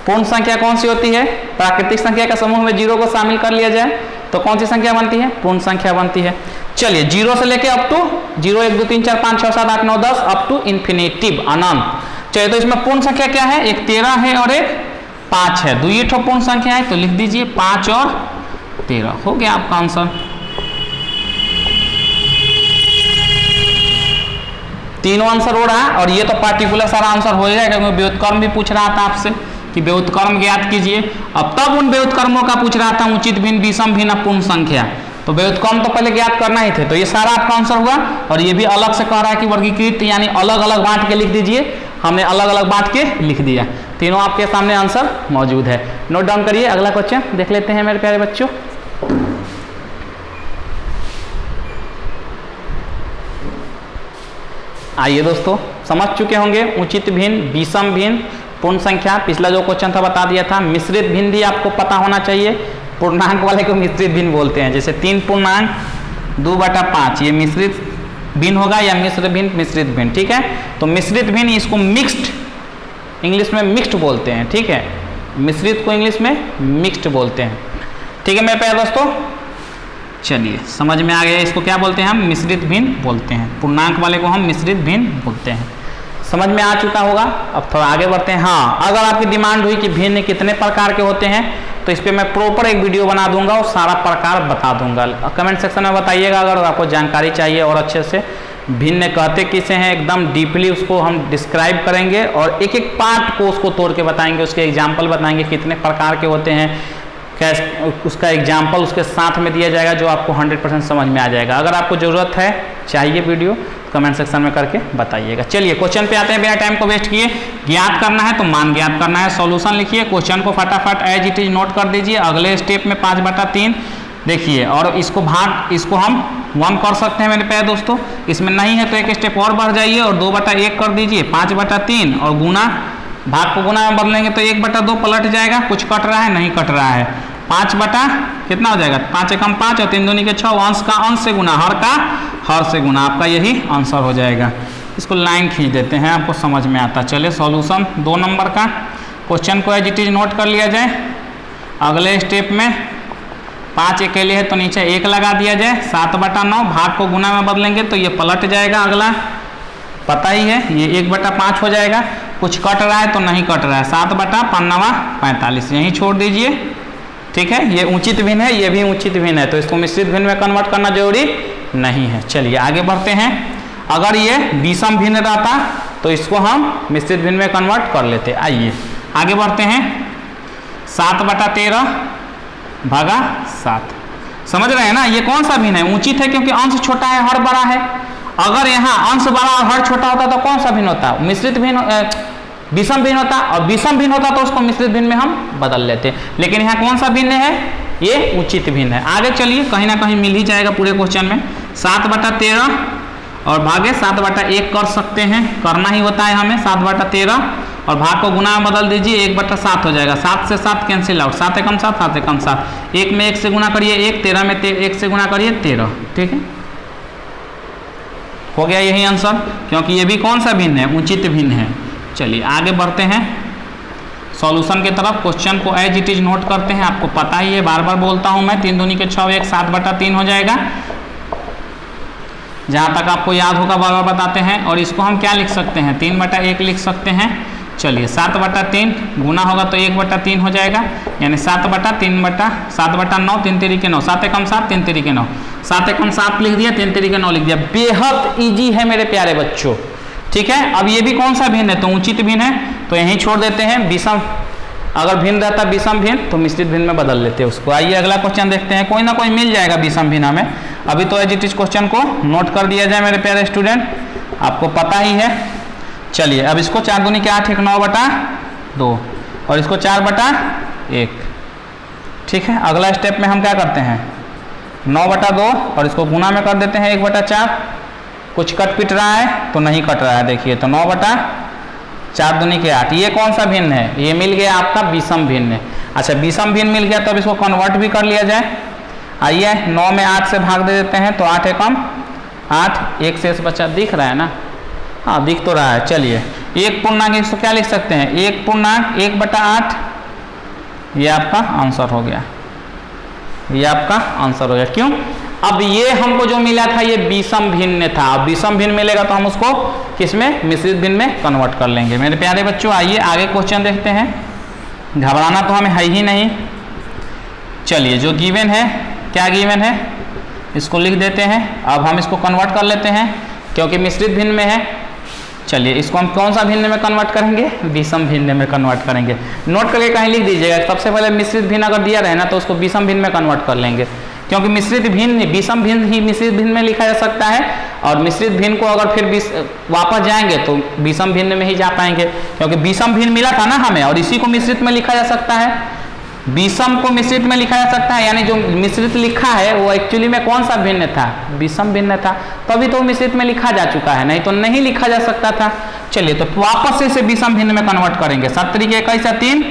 पूर्ण संख्या कौन सी होती है, प्राकृतिक संख्या का समूह में 0 को शामिल कर लिया जाए तो कौन सी संख्या बनती है, पूर्ण संख्या बनती है। चलिए 0 से लेके up to 0 1 2 3 4 5 6 7 8 9 10 up to infinitive अनंत। चलिए तो इसमें पूर्ण संख्या क्या है, एक 13 है और एक 5 है, दो ये ठो पूर्ण संख्या है, तो लिख दीजिए 5 और 13, हो गया आपका आंसर। तीनों आंसर हो रहा है और ये तो पार्टिकुलर सारा आंसर हो जाएगा, क्योंकि व्युत्क्रम भी पूछ रहा था आपसे कि व्युत्क्रम ज्ञात कीजिए। अब तब उन व्युत्क्रमों का पूछ रहा था, उचित भिन्न, विषम भिन्न, पूर्ण संख्या, तो व्युत्क्रम तो पहले ज्ञात करना ही थे, तो ये सारा आपका आंसर हुआ। और ये भी अलग से कह रहा है कि वर्गीकृत यानी अलग अलग बांट के लिख दीजिए, हमने अलग अलग बांट के लिख दिया। तीनों आपके सामने आंसर मौजूद है, नोट डाउन करिए। अगला क्वेश्चन देख लेते हैं मेरे प्यारे बच्चों। आइए दोस्तों, समझ चुके होंगे उचित भिन्न, विषम भिन्न, पूर्ण संख्या। पिछला जो क्वेश्चन था बता दिया था। मिश्रित भिन्न भी आपको पता होना चाहिए, पूर्णांक वाले को मिश्रित भिन्न बोलते हैं। जैसे 3 पूर्णांक 2/5 ये मिश्रित भिन्न होगा या मिश्र भिन्न, मिश्रित भिन्न, ठीक है। तो मिश्रित भिन्न इसको मिक्स्ड, इंग्लिश में मिक्स्ड बोलते हैं, ठीक है। मिश्रित को इंग्लिश में मिक्स्ड बोलते हैं, ठीक है मेरे प्यारे दोस्तों। चलिए समझ में आ गया, इसको क्या बोलते हैं हम, मिश्रित भिन्न बोलते हैं। पूर्णांक वाले को हम मिश्रित भिन्न बोलते हैं, समझ में आ चुका होगा। अब थोड़ा आगे बढ़ते हैं। हाँ, अगर आपकी डिमांड हुई कि भिन्न कितने प्रकार के होते हैं तो इस पर मैं प्रॉपर एक वीडियो बना दूंगा और सारा प्रकार बता दूंगा। कमेंट सेक्शन में बताइएगा अगर आपको जानकारी चाहिए और अच्छे से। भिन्न कहते किसे हैं, एकदम डीपली उसको हम डिस्क्राइब करेंगे और एक एक पार्ट को उसको तोड़ के बताएंगे, उसके एग्जाम्पल बताएंगे कितने प्रकार के होते हैं, कैसे उसका एग्जाम्पल उसके साथ में दिया जाएगा, जो आपको 100% समझ में आ जाएगा। अगर आपको ज़रूरत है, चाहिए वीडियो, कमेंट सेक्शन में करके बताइएगा। चलिए क्वेश्चन पे आते हैं, बिना टाइम को वेस्ट किए। ज्ञात करना है तो मान ज्ञात करना है, सॉल्यूशन लिखिए, क्वेश्चन को फटाफट एज इट इज नोट कर दीजिए। अगले स्टेप में 5/3 देखिए, और इसको भाग, इसको हम 1 कर सकते हैं मेरे प्यारे दोस्तों। इसमें नहीं है तो एक स्टेप और बढ़ जाइए और 2/1 कर दीजिए, 5/3 और गुना, भाग को गुना में बदलेंगे तो 1/2 पलट जाएगा। कुछ कट रहा है, नहीं कट रहा है। 5 कितना हो जाएगा, 5 एकम 5 और 3 दूनी के 6, अंश का अंश से गुना, हर का हर से गुना, आपका यही आंसर हो जाएगा। इसको लाइन खींच देते हैं, आपको समझ में आता। चलिए सॉल्यूशन 2 नंबर का, क्वेश्चन को एज इट इज नोट कर लिया जाए। अगले स्टेप में 5 अकेले है तो नीचे 1 लगा दिया जाए। 7/9 भाग को गुना में बदलेंगे तो ये पलट जाएगा, अगला पता ही है, ये 1/5 हो जाएगा। कुछ कट रहा है तो नहीं कट रहा है, 7/5 45 यहीं छोड़ दीजिए, ठीक है। ये उचित भिन्न है, ये भी उचित भिन्न है, तो इसको मिश्रित भिन्न में कन्वर्ट करना जरूरी नहीं है। चलिए आगे बढ़ते हैं। अगर ये विषम भिन्न रहता तो इसको हम मिश्रित भिन्न में कन्वर्ट कर लेते। आइए आगे बढ़ते हैं। 7/13 भागा 7, समझ रहे हैं ना, ये कौन सा भिन्न है, उचित है क्योंकि अंश छोटा है, हर बड़ा है। अगर यहाँ अंश बड़ा और हर छोटा होता तो कौन सा भिन्न होता, मिश्रित भिन्न, विषम भिन्न होता, और विषम भिन्न होता तो उसको मिश्रित भिन्न में हम बदल लेते। लेकिन यहाँ कौन सा भिन्न है, ये उचित भिन्न है। आगे चलिए, कहीं ना कहीं मिल ही जाएगा पूरे क्वेश्चन में। 7/13 और भागे 7/1 कर सकते हैं, करना ही होता है हमें। 7/13 और भाग को गुना में बदल दीजिए, 1/7 हो जाएगा। 7 से 7 कैंसिल आउट, 7 एकम 7, 7 एकम 7, 1 में 1 से गुना करिए 1, 13 में 1 से गुना करिए 13, ठीक है, हो गया यही आंसर, क्योंकि ये भी कौन सा भिन्न है, उचित भिन्न है। चलिए आगे बढ़ते हैं सॉल्यूशन की तरफ। क्वेश्चन को एज इट इज नोट करते हैं, आपको पता ही है, बार बार बोलता हूं मैं। 3 दूनी के 6, 1 7/3 हो जाएगा, जहां तक आपको याद होगा बार बार बताते हैं। और इसको हम क्या लिख सकते हैं, 3/1 लिख सकते हैं। चलिए 7/3 गुना होगा तो 1/3 हो जाएगा, यानी 7/9, 3 3 के 9, 7 एकम 7, 3 3 के 9, 7 एकम 7 लिख दिया, 3 3 के 9 लिख दिया। बेहद ईजी है मेरे प्यारे बच्चों, ठीक है। अब ये भी कौन सा भिन्न है, तो उचित भिन्न है, तो यहीं छोड़ देते हैं। विषम अगर भिन्न रहता विषम भिन्न तो मिश्रित भिन्न में बदल लेते हैं उसको। आइए अगला क्वेश्चन देखते हैं, कोई ना कोई मिल जाएगा विषम भिन्न हमें। अभी तो एज इट इज क्वेश्चन को नोट कर दिया जाए मेरे प्यारे स्टूडेंट, आपको पता ही है। चलिए अब इसको 4 दूनी के 8 एक 9/2 और इसको 4/1। ठीक है, अगला स्टेप में हम क्या करते हैं 9/2 और इसको गुना में कर देते हैं 1/4। कुछ कट पिट रहा है तो नहीं कट रहा है, देखिए तो 9/4 दूनी के 8। ये कौन सा भिन्न है, ये मिल गया आपका विषम भिन्न। अच्छा विषम भिन्न मिल गया तो अब इसको कन्वर्ट भी कर लिया जाए। आइए 9 में 8 से भाग दे देते हैं तो 8 एकम 8, 1 शेष बचा, दिख रहा है ना, हाँ दिख तो रहा है। चलिए 1 पूर्णांक इसको क्या लिख सकते हैं 1 पूर्णांक 1/8, ये आपका आंसर हो गया, ये आपका आंसर हो गया। क्यों, अब ये हमको जो मिला था ये विषम भिन्न था, अब विषम भिन्न मिलेगा तो हम उसको किसमें मिश्रित भिन्न में कन्वर्ट कर लेंगे। मेरे प्यारे बच्चों आइए आगे क्वेश्चन देखते हैं, घबराना तो हमें है ही नहीं। चलिए जो गिवन है, क्या गिवन है इसको लिख देते हैं। अब हम इसको कन्वर्ट कर लेते हैं क्योंकि मिश्रित भिन्न में है। चलिए इसको हम कौन सा भिन्न में कन्वर्ट करेंगे, विषम भिन्न में कन्वर्ट करेंगे। नोट करके कहीं लिख दीजिएगा, सबसे पहले मिश्रित भिन्न अगर दिया रहे ना तो उसको विषम भिन्न में कन्वर्ट कर लेंगे, क्योंकि मिश्रित भिन्न विषम भिन्न ही मिश्रित भिन्न में लिखा जा सकता है, और मिश्रित भिन्न को अगर फिर वापस जाएंगे तो विषम भिन्न में ही जा पाएंगे, क्योंकि विषम भिन्न मिला था ना हमें और इसी को मिश्रित में लिखा जा सकता है। विषम को मिश्रित में लिखा जा सकता है, यानी जो मिश्रित लिखा है वो एक्चुअली में कौन सा भिन्न था, विषम भिन्न था, तभी तो मिश्रित में लिखा जा चुका है, नहीं तो नहीं लिखा जा सकता था। चलिए तो वापस से इसे विषम भिन्न में कन्वर्ट करेंगे। 7 तरीके 21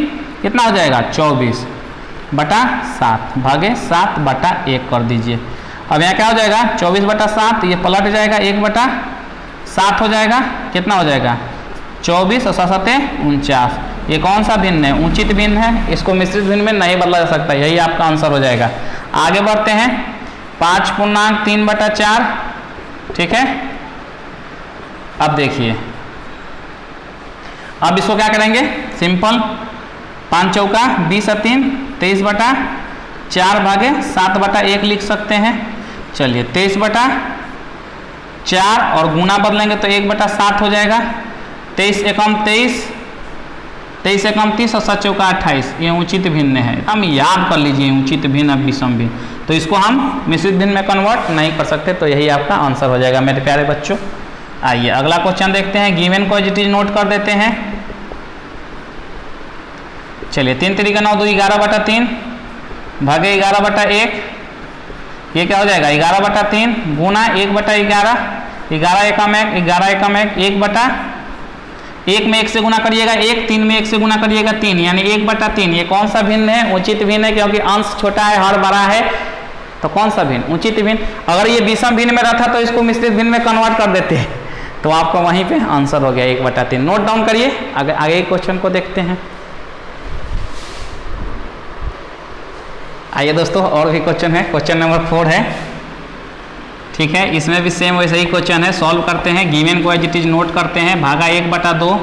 कितना हो जाएगा 24/7 भागे 7/1 कर दीजिए। अब यहाँ क्या हो जाएगा 24/7, ये पलट जाएगा 1/7 हो जाएगा, कितना हो जाएगा 24 और 7 49। ये कौन सा भिन्न है, उचित भिन्न है, इसको मिश्रित भिन्न में नहीं बदला जा सकता, यही आपका आंसर हो जाएगा। आगे बढ़ते हैं 5 पूर्णांक 3/4। ठीक है, अब देखिए अब इसको क्या करेंगे सिंपल, 5 चौका 20 और 3 23/4 भागे 7/1 लिख सकते हैं। चलिए 23/4 और गुना बदलेंगे तो 1/7 हो जाएगा। 23 एकम 23, 23 एकम 30 और 7 चौका 28, ये उचित भिन्न है। हम याद कर लीजिए उचित भिन्न और विषम भिन्न, तो इसको हम मिश्रित भिन्न में कन्वर्ट नहीं कर सकते, तो यही आपका आंसर हो जाएगा मेरे प्यारे बच्चों। आइए अगला क्वेश्चन देखते हैं, गिवन को एज इट इज नोट कर देते हैं। चलिए 3 तरीका 9 2 11/3 भागे 11/1, ये क्या हो जाएगा 11/3 गुना 1/11, 11 एकम 1, 11 एकम 1, 1 में 1 से गुना करिएगा 1, 3 में 1 से गुना करिएगा 3, यानी 1/3। ये कौन सा भिन्न है, उचित भिन्न है, क्योंकि अंश छोटा है हर बड़ा है, तो कौन सा भिन्न, उचित भिन्न। अगर ये विषम भिन्न में रहता तो इसको मिश्रित भिन्न में कन्वर्ट कर देते हैं, तो आपको वहीं पे आंसर हो गया 1/3। नोट डाउन करिए, आगे क्वेश्चन को देखते हैं। आइए दोस्तों और भी क्वेश्चन है, क्वेश्चन नंबर 4 है। ठीक है, इसमें भी सेम वैसे ही क्वेश्चन है, सॉल्व करते हैं। गिवन को एज इट इज नोट करते हैं, भागा 1/2।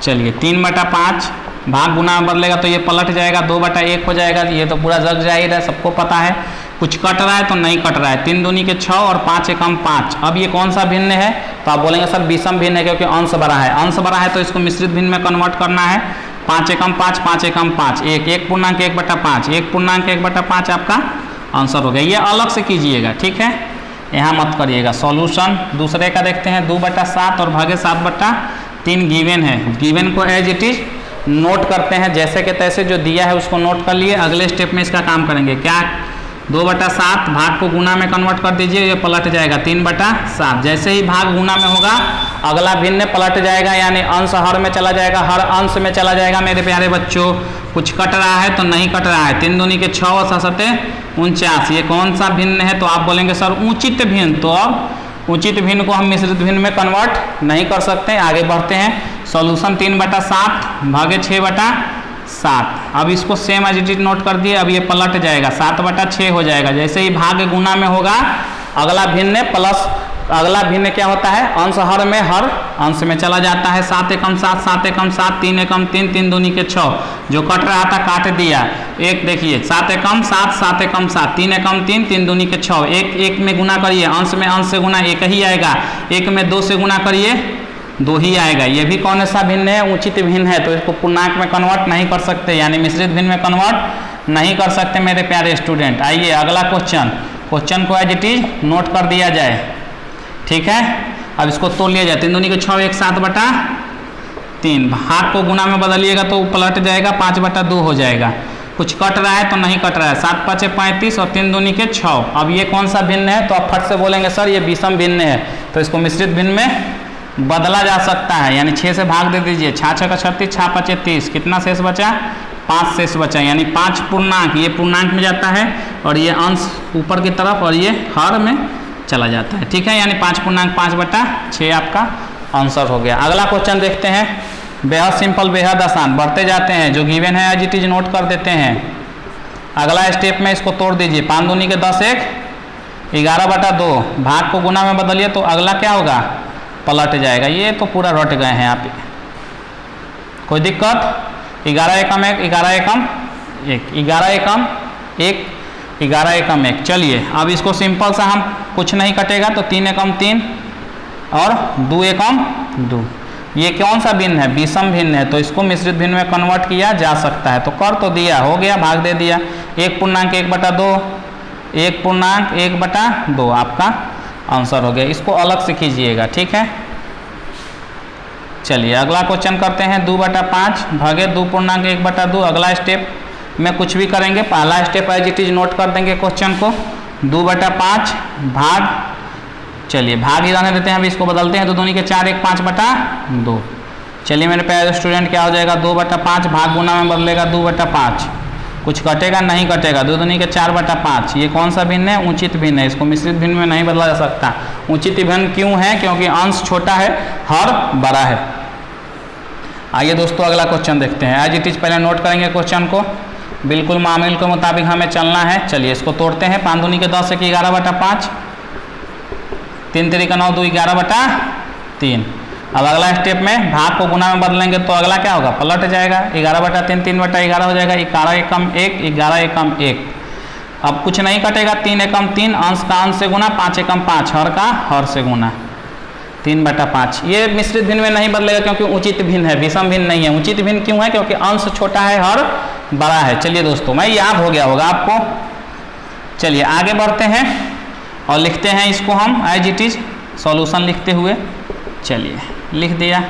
चलिए 3/5 भाग गुना में बदलेगा तो ये पलट जाएगा 2/1 हो जाएगा, ये तो पूरा जग जाहिर है, सबको पता है। कुछ कट रहा है तो नहीं कट रहा है, 3 दूनी के 6 और 5 एकम 5। अब ये कौन सा भिन्न है, तो आप बोलेंगे सर विषम भिन्न है, क्योंकि अंश बड़ा है, अंश बड़ा है तो इसको मिश्रित भिन्न में कन्वर्ट करना है। 5 एकम 5, 5 एकम 5, 1 पूर्णांक 1/5, 1 पूर्णांक 1/5 आपका आंसर हो गया। ये अलग से कीजिएगा, ठीक है, यहाँ मत करिएगा। सॉल्यूशन दूसरे का देखते हैं, 2/7 और भागे 7/3 गिवन है। गिवन को एज इट इज नोट करते हैं, जैसे कि तैसे जो दिया है उसको नोट कर लिए। अगले स्टेप में इसका काम करेंगे, क्या 2/7 भाग को गुना में कन्वर्ट कर दीजिए, ये पलट जाएगा 3/7। जैसे ही भाग गुना में होगा अगला भिन्न पलट जाएगा, यानी अंश हर में चला जाएगा, हर अंश में चला जाएगा मेरे प्यारे बच्चों। कुछ कट रहा है तो नहीं कट रहा है, 3 दूनी के 6 और 7 49। ये कौन सा भिन्न है, तो आप बोलेंगे सर उचित भिन्न। तो अब उचित भिन्न को हम मिश्रित भिन्न में कन्वर्ट नहीं कर सकते। आगे बढ़ते हैं, सॉल्यूशन 3/7 भागे 6/7। अब इसको same as it is note कर दिए, अब ये पलट जाएगा 7/6 हो जाएगा। जैसे ही भाग गुना में होगा अगला भिन्न प्लस अगला भिन्न क्या होता है, अंश हर में हर अंश में चला जाता है। 7 एकम 7, 7 एकम 7, 3 एकम 3, 3 दूनी के 6। जो कट रहा था काट दिया। एक देखिए 7 एकम 7, 7 एकम 7, 3 एकम 3, 3 दूनी के 6। 1 में गुना करिए, अंश में अंश से गुना 1 ही आएगा। 1 में 2 से गुना करिए 2 ही आएगा। ये भी कौन सा भिन्न है? उचित भिन्न है, तो इसको पूर्णांक में कन्वर्ट नहीं कर सकते, यानी मिश्रित भिन्न में कन्वर्ट नहीं कर सकते मेरे प्यारे स्टूडेंट। आइए अगला क्वेश्चन को एज इट इज नोट कर दिया जाए, ठीक है। अब इसको तोड़ लिया जाए, 3 दूनी के 6, 1 7/3, भाग को गुना में बदलिएगा तो पलट जाएगा, 5/2 हो जाएगा। कुछ कट रहा है तो नहीं कट रहा है, 7 5 35 और 3 दूनी के 6। अब ये कौन सा भिन्न है? तो आप फट से बोलेंगे सर ये विषम भिन्न है, तो इसको मिश्रित भिन्न में बदला जा सकता है, यानी 6 से भाग दे दीजिए, 6 6 36, 6 5 30, कितना शेष बचा? 5 शेष बचा, यानी 5 पूर्णांक, ये पूर्णांक में जाता है और ये अंश ऊपर की तरफ और ये हर में चला जाता है, ठीक है। यानी 5 पूर्णांक 5/6 आपका आंसर हो गया। अगला क्वेश्चन देखते हैं, बेहद सिंपल, बेहद आसान, बढ़ते जाते हैं, जो गिवन है एज इट इज नोट कर देते हैं। अगला स्टेप में इसको तोड़ दीजिए, 5 दूनी के 10 1 11/2, भाग को गुना में बदलिए तो अगला क्या होगा? पलट जाएगा। ये तो पूरा रट गए हैं आप, कोई दिक्कत? 11 एकम 1, 11 एकम 1, 11 एकम 1, 11 एकम 1। चलिए अब इसको सिंपल सा हम, कुछ नहीं कटेगा तो 3 एकम 3 और 2 एकम 2। ये कौन सा भिन्न है? विषम भिन्न है, तो इसको मिश्रित भिन्न में कन्वर्ट किया जा सकता है। तो कर तो दिया, हो गया, भाग दे दिया, 1 पूर्णांक 1/2, 1 पूर्णांक 1/2 आपका आंसर हो गया। इसको अलग से कीजिएगा, ठीक है। चलिए अगला क्वेश्चन करते हैं, 2/5 भागे 2 पूर्णांक 1/2। अगला स्टेप में कुछ भी करेंगे, पहला step as it is note कर देंगे क्वेश्चन को, 2/5 भाग, चलिए भाग ही रहने देते हैं, अभी इसको बदलते हैं, 2 दूनी के 4 1 5/2। चलिए मेरे प्यारे स्टूडेंट क्या हो जाएगा? 2/5 भाग गुना में बदलेगा 2/5, कुछ कटेगा? नहीं कटेगा, 2 दूनी के 4/5। ये कौन सा भिन्न है? उचित भिन्न है, इसको मिश्रित भिन्न में नहीं बदला जा सकता। उचित भिन्न क्यों है? क्योंकि अंश छोटा है, हर बड़ा है। आइए दोस्तों अगला क्वेश्चन देखते हैं, एज इट इज पहले नोट करेंगे क्वेश्चन को, बिल्कुल मामूल के मुताबिक हमें चलना है। चलिए इसको तोड़ते हैं, 5 दूनी के 10 1 11/5, 3 3 9 2 11/3। अब अगला स्टेप में भाग को गुना में बदलेंगे तो अगला क्या होगा? पलट जाएगा, 11/3 3/11 हो जाएगा, 11 एकम 1, 11 एकम 1। अब कुछ नहीं कटेगा, 3 एकम 3, अंश का अंश से गुना, 5 एकम 5, हर का हर से गुना, 3/5। ये मिश्रित भिन्न में नहीं बदलेगा क्योंकि उचित भिन्न है, विषम भिन्न नहीं है। उचित भिन्न क्यों है? क्योंकि अंश छोटा है, हर बड़ा है। चलिए दोस्तों, मैं याद हो गया होगा आपको। चलिए आगे बढ़ते हैं और लिखते हैं इसको हम एज इट इज सॉल्यूशन लिखते हुए। चलिए लिख दिया।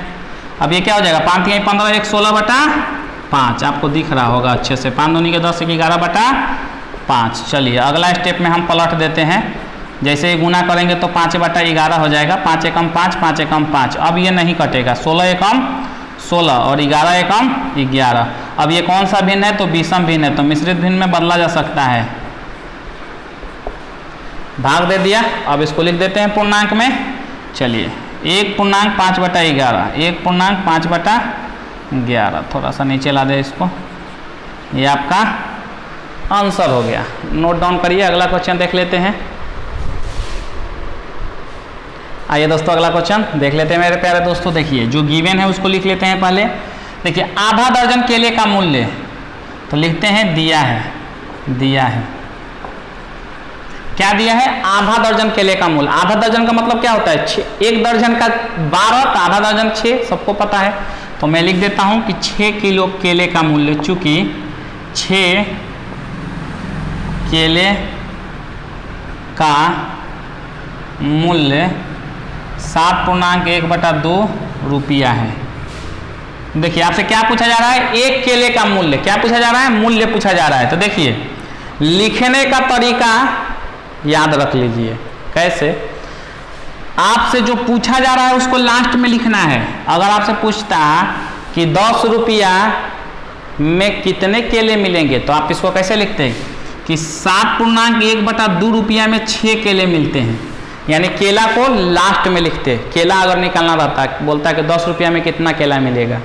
अब ये क्या हो जाएगा? 5 3 15 1 16/5, आपको दिख रहा होगा अच्छे से, 5 दूनी के 10 1 11/5। चलिए अगला स्टेप में हम पलट देते हैं, जैसे ही गुना करेंगे तो 5/11 हो जाएगा, 5 एकम 5, 5 एकम 5। अब ये नहीं कटेगा, 16 एकम 16 और 11 एकम 11। अब ये कौन सा भिन्न है? तो विषम भिन्न है, तो मिश्रित भिन्न में बदला जा सकता है। भाग दे दिया, अब इसको लिख देते हैं पूर्णांक में। चलिए 1 पूर्णांक 5/11, 1 पूर्णांक 5/11, थोड़ा सा नीचे ला दे इसको, ये आपका आंसर हो गया। नोट डाउन करिए, अगला क्वेश्चन देख लेते हैं। आइए दोस्तों अगला क्वेश्चन देख लेते हैं मेरे प्यारे दोस्तों। देखिए जो गिवन है उसको लिख लेते हैं पहले। देखिए आधा दर्जन केले का मूल्य, तो लिखते हैं दिया है, दिया है, क्या दिया है? आधा दर्जन केले का मूल्य। आधा दर्जन का मतलब क्या होता है? 6, 1 दर्जन का 12, तो आधा दर्जन 6, सबको पता है। तो मैं लिख देता हूं कि 6 किलो केले का मूल्य, चूंकि 6 केले का मूल्य 7.1/2 रुपया है। देखिए आपसे क्या पूछा जा रहा है? 1 केले का मूल्य। क्या पूछा जा रहा है? मूल्य पूछा जा रहा है। तो देखिए लिखने का तरीका याद रख लीजिए। कैसे? आपसे जो पूछा जा रहा है उसको लास्ट में लिखना है। अगर आपसे पूछता कि 10 रुपया में कितने केले मिलेंगे, तो आप इसको कैसे लिखते हैं कि 7.1/2 रुपया में 6 केले मिलते हैं, यानी केला को लास्ट में लिखते। केला अगर निकालना रहता, बोलता है कि 10 रुपया में कितना केला मिलेगा,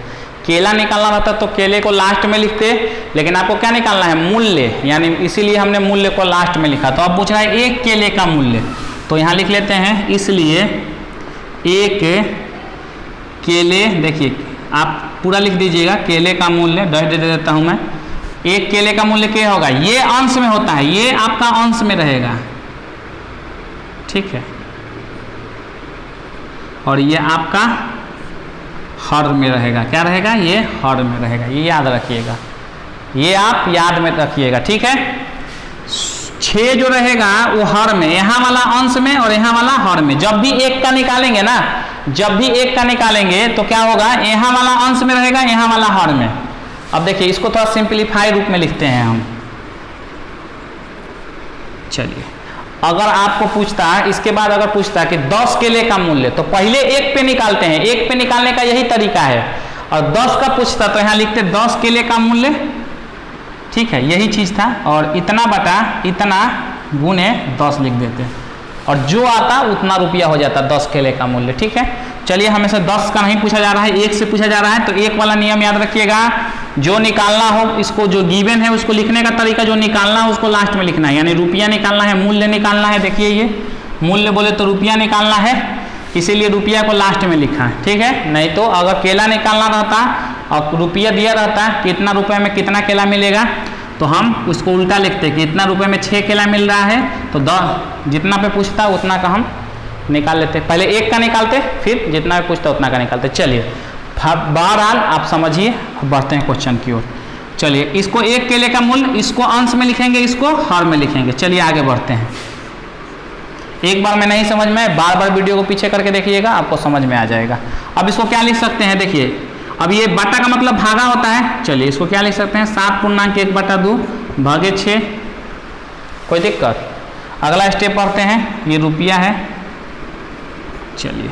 केला निकालना रहता तो केले को लास्ट में लिखते, लेकिन आपको क्या निकालना है? मूल्य, यानी इसीलिए हमने मूल्य को लास्ट में लिखा। तो अब पूछ रहा है 1 केले का मूल्य, तो यहाँ लिख लेते हैं, इसलिए 1 केले, देखिए आप पूरा लिख दीजिएगा, केले का मूल्य डैश दे देता हूँ मैं। 1 केले का मूल्य क्या होगा? ये अंश में होता है, ये आपका अंश में रहेगा, ठीक है, और ये आपका हर में रहेगा। क्या रहेगा? ये हर में रहेगा, ये याद रखिएगा, ये आप याद में रखिएगा, ठीक है। 6 जो रहेगा वो हर में, यहाँ वाला अंश में और यहाँ वाला हर में। जब भी एक का निकालेंगे ना, जब भी एक का निकालेंगे तो क्या होगा, यहाँ वाला अंश में रहेगा, यहाँ वाला हर में। अब देखिए इसको थोड़ा सिंपलीफाई रूप में लिखते हैं हम। चलिए, अगर आपको पूछता है, इसके बाद अगर पूछता है कि 10 केले का मूल्य, तो पहले एक पे निकालते हैं, एक पे निकालने का यही तरीका है। और 10 का पूछता तो यहाँ लिखते 10 केले का मूल्य, ठीक है, यही चीज था। और इतना बटा इतना गुने 10 लिख देते, और जो आता उतना रुपया हो जाता 10 केले का मूल्य, ठीक है। चलिए, हमें से 10 का नहीं पूछा जा रहा है, 1 से पूछा जा रहा है, तो एक वाला नियम याद रखिएगा, जो निकालना हो इसको, जो गिवन है उसको लिखने का तरीका, जो निकालना हो उसको लास्ट में लिखना है। यानी रुपया निकालना है, मूल्य निकालना है, देखिए ये मूल्य बोले तो रुपया निकालना है, इसीलिए रुपया को लास्ट में लिखा है, ठीक है। नहीं तो अगर केला निकालना रहता और रुपया दिया रहता कितना रुपए में कितना केला मिलेगा, तो हम उसको उल्टा लिखते कि इतना रुपए में 6 केला मिल रहा है, तो 10 जितना पे पूछता उतना का हम निकाल लेते। पहले एक का निकालते, फिर जितना पे पूछता उतना का निकालते। चलिए, बहरहाल आप समझिए, बढ़ते हैं क्वेश्चन की ओर। चलिए, इसको 1 केले का मूल्य, इसको अंश में लिखेंगे, इसको हर में लिखेंगे। चलिए आगे बढ़ते हैं। एक बार में नहीं समझ में, बार बार वीडियो को पीछे करके देखिएगा, आपको समझ में आ जाएगा। अब इसको क्या लिख सकते हैं, देखिए, अब ये बटा का मतलब भागा होता है। चलिए, इसको क्या लिख सकते हैं, 7.1/2 भागे 6। कोई दिक्कत? अगला स्टेप पढ़ते हैं, ये रुपया है। चलिए,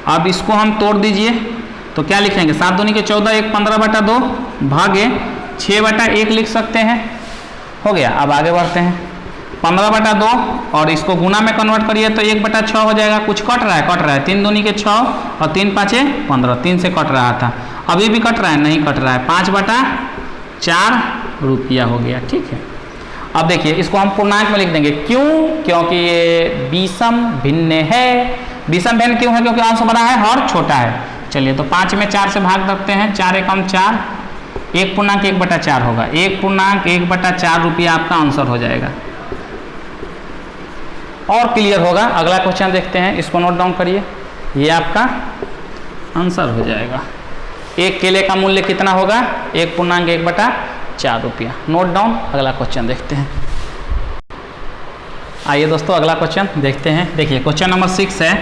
अब इसको हम तोड़ दीजिए, तो क्या लिखेंगे, 7 दूनी के 14, 1 15/2 भागे 6/1 लिख सकते हैं। हो गया। अब आगे बढ़ते हैं, 15/2 और इसको गुना में कन्वर्ट करिए तो 1/6 हो जाएगा। कुछ कट रहा है, 3 दूनी के 6 और 3 5 15, 3 से कट रहा था, अभी भी कट रहा है, नहीं कट रहा है, 5/4 रुपया हो गया, ठीक है। अब देखिए, इसको हम पूर्णांक में लिख देंगे, क्यों? क्योंकि ये विषम भिन्न है। विषम भिन्न क्यों है? क्योंकि अंश बड़ा है, हर छोटा है। चलिए, तो 5 में 4 से भाग रखते हैं, 4 एकम 4, 1.1/4 होगा, 1.1/4 रुपया आपका आंसर हो जाएगा। और क्लियर होगा। अगला क्वेश्चन देखते हैं, इसको नोट डाउन करिए, ये आपका आंसर हो जाएगा। 1 केले का मूल्य कितना होगा, 1.1/4 रुपया। Note down. अगला क्वेश्चन देखते हैं। आइए दोस्तों, अगला क्वेश्चन देखते हैं। देखिए, क्वेश्चन नंबर 6 है,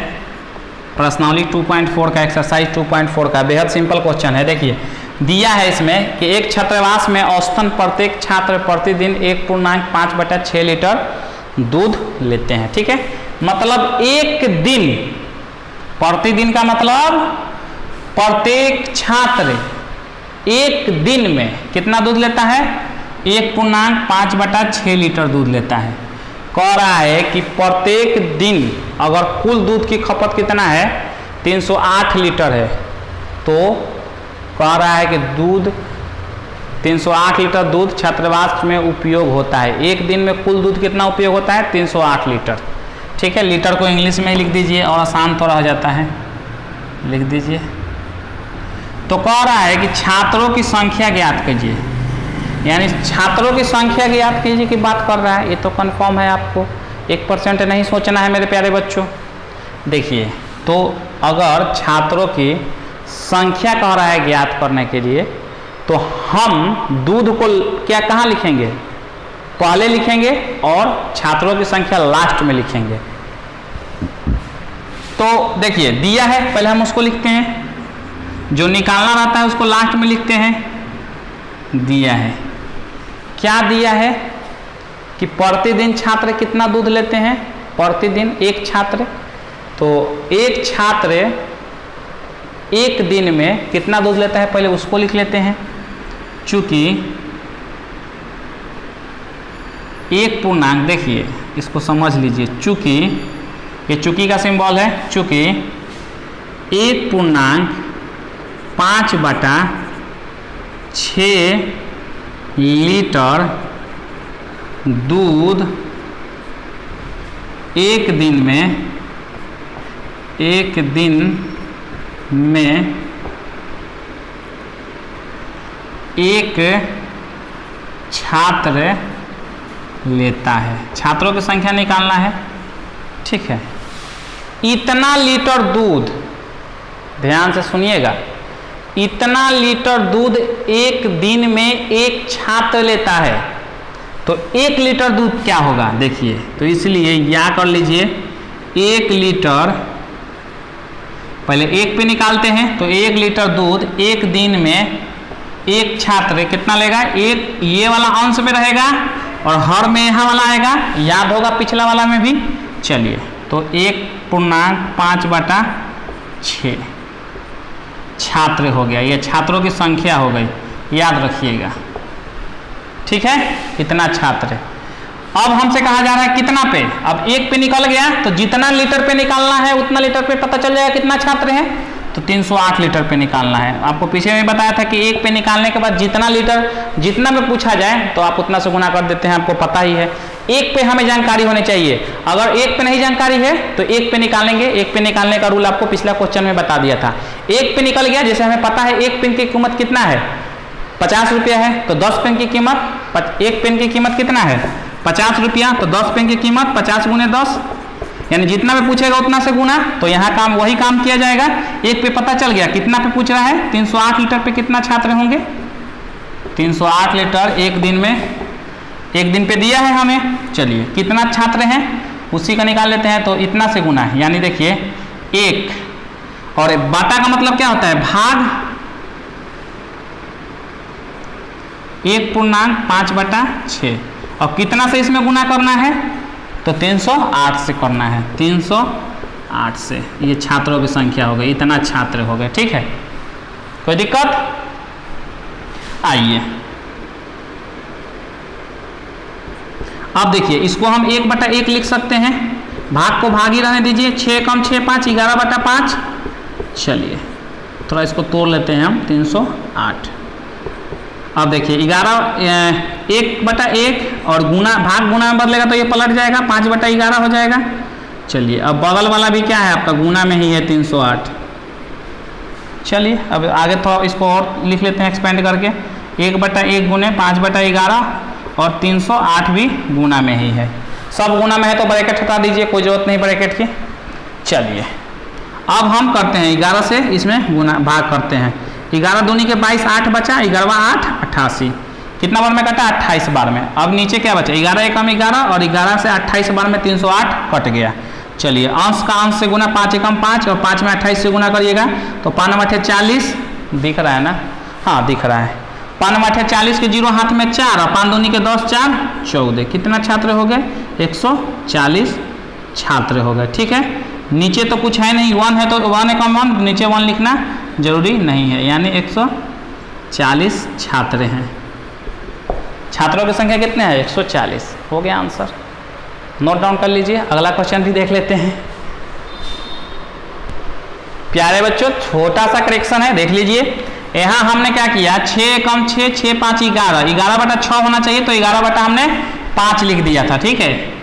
प्रश्नावली 2.4 का, एक्सरसाइज 2.4 का। बेहद सिंपल क्वेश्चन है। देखिए, दिया है इसमें कि एक छात्रावास में औसतन प्रत्येक छात्र प्रतिदिन 1.5/6 लीटर दूध लेते हैं, ठीक है। मतलब एक दिन, प्रतिदिन का मतलब प्रत्येक छात्र एक दिन में कितना दूध लेता है, 1.5/6 लीटर दूध लेता है। कह रहा है कि प्रत्येक दिन अगर कुल दूध की खपत कितना है, 308 लीटर है, तो कह रहा है कि दूध 308 लीटर दूध छात्रावास में उपयोग होता है। एक दिन में कुल दूध कितना उपयोग होता है, 308 लीटर, ठीक है। लीटर को इंग्लिश में ही लिख दीजिए और आसान थोड़ा हो जाता है, लिख दीजिए। तो कह रहा है कि छात्रों की संख्या ज्ञात कीजिए, यानी छात्रों की संख्या ज्ञात कीजिए की बात कर रहा है। ये तो कन्फर्म है, आपको 1% नहीं सोचना है मेरे प्यारे बच्चों। देखिए, तो अगर छात्रों की संख्या कह रहा है ज्ञात करने के लिए, तो हम दूध को क्या कहाँ लिखेंगे, पहले लिखेंगे और छात्रों की संख्या लास्ट में लिखेंगे। तो देखिए, दिया है, पहले हम उसको लिखते हैं, जो निकालना रहता है उसको लास्ट में लिखते हैं। दिया है, क्या दिया है कि प्रतिदिन छात्र कितना दूध लेते हैं, प्रतिदिन एक छात्र, तो एक छात्र एक दिन में कितना दूध लेता है, पहले उसको लिख लेते हैं। चूंकि एक पूर्णांक, देखिए इसको समझ लीजिए, चूंकि ये चूंकि का सिंबल है, चूंकि 1.5/6 लीटर दूध एक दिन में एक छात्र लेता है। छात्रों की संख्या निकालना है, ठीक है। इतना लीटर दूध, ध्यान से सुनिएगा, इतना लीटर दूध एक दिन में एक छात्र लेता है, तो 1 लीटर दूध क्या होगा देखिए। तो इसलिए या कर लीजिए 1 लीटर, पहले 1 पे निकालते हैं, तो 1 लीटर दूध एक दिन में एक छात्र कितना लेगा, एक ये वाला अंश में रहेगा और हर में यहाँ वाला आएगा, याद होगा पिछला वाला में भी। चलिए तो 1.5/6 छात्र हो गया, ये छात्रों की संख्या हो गई, याद रखिएगा, ठीक है, इतना छात्र है। अब हमसे कहा जा रहा है कितना पे, अब 1 पे निकल गया तो जितना लीटर पे निकालना है उतना लीटर पे पता चल जाएगा कितना छात्र है, तो 308 लीटर पे निकालना है। आपको पीछे में बताया था कि 1 पे निकालने के बाद जितना लीटर जितना में पूछा जाए तो आप उतना से गुना कर देते हैं, आपको पता ही है। 1 पे हमें जानकारी होनी चाहिए, अगर 1 पे नहीं जानकारी है तो 1 पे निकालेंगे। 1 पे निकालने का रूल आपको पिछला क्वेश्चन में बता दिया था। 1 पे निकल गया, जैसे हमें पता है 1 पेन की कीमत कितना है, 50 रुपया है, तो 10 पेन की कीमत 1 पेन की कीमत कितना है 50 रुपया, तो 10 पेन की कीमत 50 × 10, यानी जितना पे पूछेगा उतना से गुना। तो यहाँ काम वही काम किया जाएगा। 1 पे पता चल गया कितना पे पूछ रहा है, 308 लीटर पे कितना छात्र होंगे, 308 लीटर एक दिन में, एक दिन पे दिया है हमें। चलिए कितना छात्र हैं उसी का निकाल लेते हैं, तो इतना से गुना है, यानी देखिए 1 और बाटा का मतलब क्या होता है, भाग, 1.5/6 और कितना से इसमें गुना करना है, तो 308 से करना है, 308 से, ये छात्रों की संख्या हो गई, इतना छात्र हो गए, ठीक है, कोई दिक्कत। आइए अब देखिए इसको हम 1/1 लिख सकते हैं, भाग को भाग ही रहने दीजिए, 6 × 6 5, 11/5। चलिए थोड़ा इसको तोड़ लेते हैं हम, 308। अब देखिए 1/1 और गुना, भाग गुना में बदलेगा तो ये पलट जाएगा, 5/11 हो जाएगा। चलिए अब बगल वाला भी क्या है आपका, गुना में ही है, 308। चलिए अब आगे थोड़ा इसको और लिख लेते हैं एक्सपेंड करके, 1/1 गुने 5/11 और 308 भी गुना में ही है, सब गुना में है तो ब्रैकेट हटा दीजिए, कोई जरूरत नहीं ब्रैकेट की। चलिए अब हम करते हैं 11 से इसमें गुना भाग करते हैं, 11 दूनी के 22, 8 बचा, 11 8 88, कितना बार में कटा, 28 बार में। अब नीचे क्या बचा, 11 एकम 11 और 11 से 28 बार में 308 कट गया। चलिए अंश का अंश से गुना, 5 एकम 5 और 5 में 28 से गुना करिएगा, तो 5 × 8 40, दिख रहा है ना, हाँ दिख रहा है, 5 × 8 40 के 0 हाथ में 4 और 5 दूनी के 10 4 14, कितना छात्र हो गए, 140 छात्र हो गए, ठीक है। नीचे तो कुछ है नहीं, 1 है तो 1 एकम 1, नीचे 1 लिखना जरूरी नहीं है, यानी 140 छात्र हैं। छात्रों की संख्या कितने हैं, 140, हो गया आंसर, नोट डाउन कर लीजिए। अगला क्वेश्चन भी देख लेते हैं। प्यारे बच्चों छोटा सा करेक्शन है, देख लीजिए। यहाँ हमने क्या किया, 6 एकम 6, 6 5 11, 11/6 होना चाहिए, तो 11 हमने 5 लिख दिया था, ठीक है,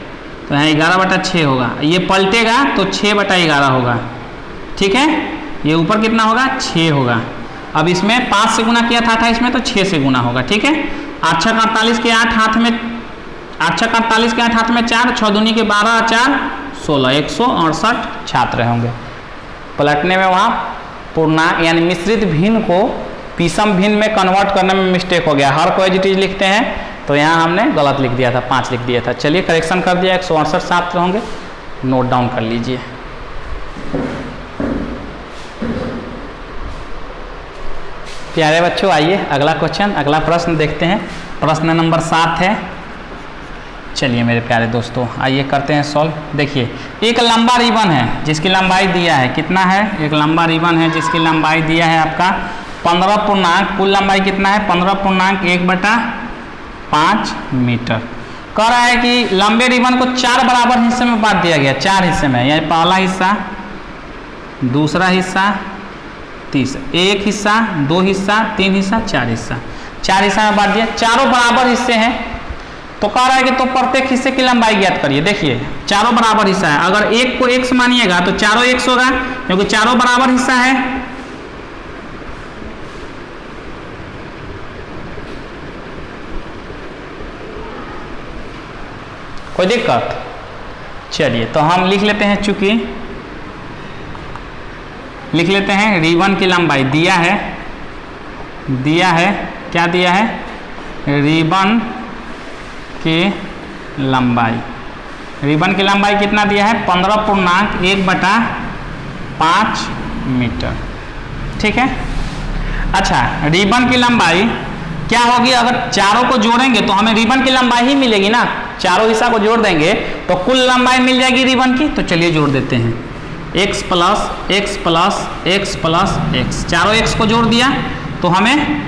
तो यहाँ 11/6 होगा, ये पलटेगा तो 6/11 होगा, ठीक है। ये ऊपर कितना होगा, 6 होगा। अब इसमें 5 से गुना किया था 28 में, तो 6 से गुना होगा, ठीक है। 8 × 48 के 8 हाथ में, 8 × 48 के 8 हाथ में 4, 6 दूनी के 12 4 16, 168 छात्र होंगे। पलटने में वहाँ पूर्णांक यानी मिश्रित भिन्न को विषम भिन्न में कन्वर्ट करने में मिस्टेक हो गया, हर कोई चीज लिखते हैं, तो यहाँ हमने गलत लिख दिया था, 5 लिख दिया था। चलिए करेक्शन कर दिया, 168 छात्र होंगे, नोट डाउन कर लीजिए। प्यारे बच्चों आइए अगला क्वेश्चन, अगला प्रश्न देखते हैं। प्रश्न नंबर 7 है। चलिए मेरे प्यारे दोस्तों आइए करते हैं सॉल्व। देखिए एक लंबा रिबन है जिसकी लंबाई दिया है, कितना है, एक लंबा रिबन है जिसकी लंबाई दिया है आपका 15 पूर्णांक, कुल लंबाई कितना है 15.1/5 मीटर। कह रहा है कि लंबे रिबन को 4 बराबर हिस्से में बांट दिया गया, 4 हिस्से में, यानी पहला हिस्सा, दूसरा हिस्सा, तीसरा, एक हिस्सा, 2 हिस्सा, 3 हिस्सा, 4 हिस्सा, 4 हिस्सा में बांट दिया, चारों बराबर हिस्से हैं। तो कह रहा है कि तो प्रत्येक हिस्से की लंबाई ज्ञात करिए। देखिए चारों बराबर हिस्सा है, अगर एक को x मानिएगा तो चारों x होगा, क्योंकि चारों बराबर हिस्सा है। कोई दिक्कत? चलिए तो हम लिख लेते हैं, चूंकि लिख लेते हैं रिबन की लंबाई दिया है दिया है, क्या दिया है, रिबन की लंबाई। रिबन की लंबाई कितना दिया है, 15.1/5 मीटर। ठीक है। अच्छा, रिबन की लंबाई क्या होगी, अगर चारों को जोड़ेंगे तो हमें रिबन की लंबाई ही मिलेगी ना, चारों हिस्सा को जोड़ देंगे तो कुल लंबाई मिल जाएगी रिबन की। तो चलिए जोड़ देते हैं, x plus x plus x plus x, चारों x को जोड़ दिया तो हमें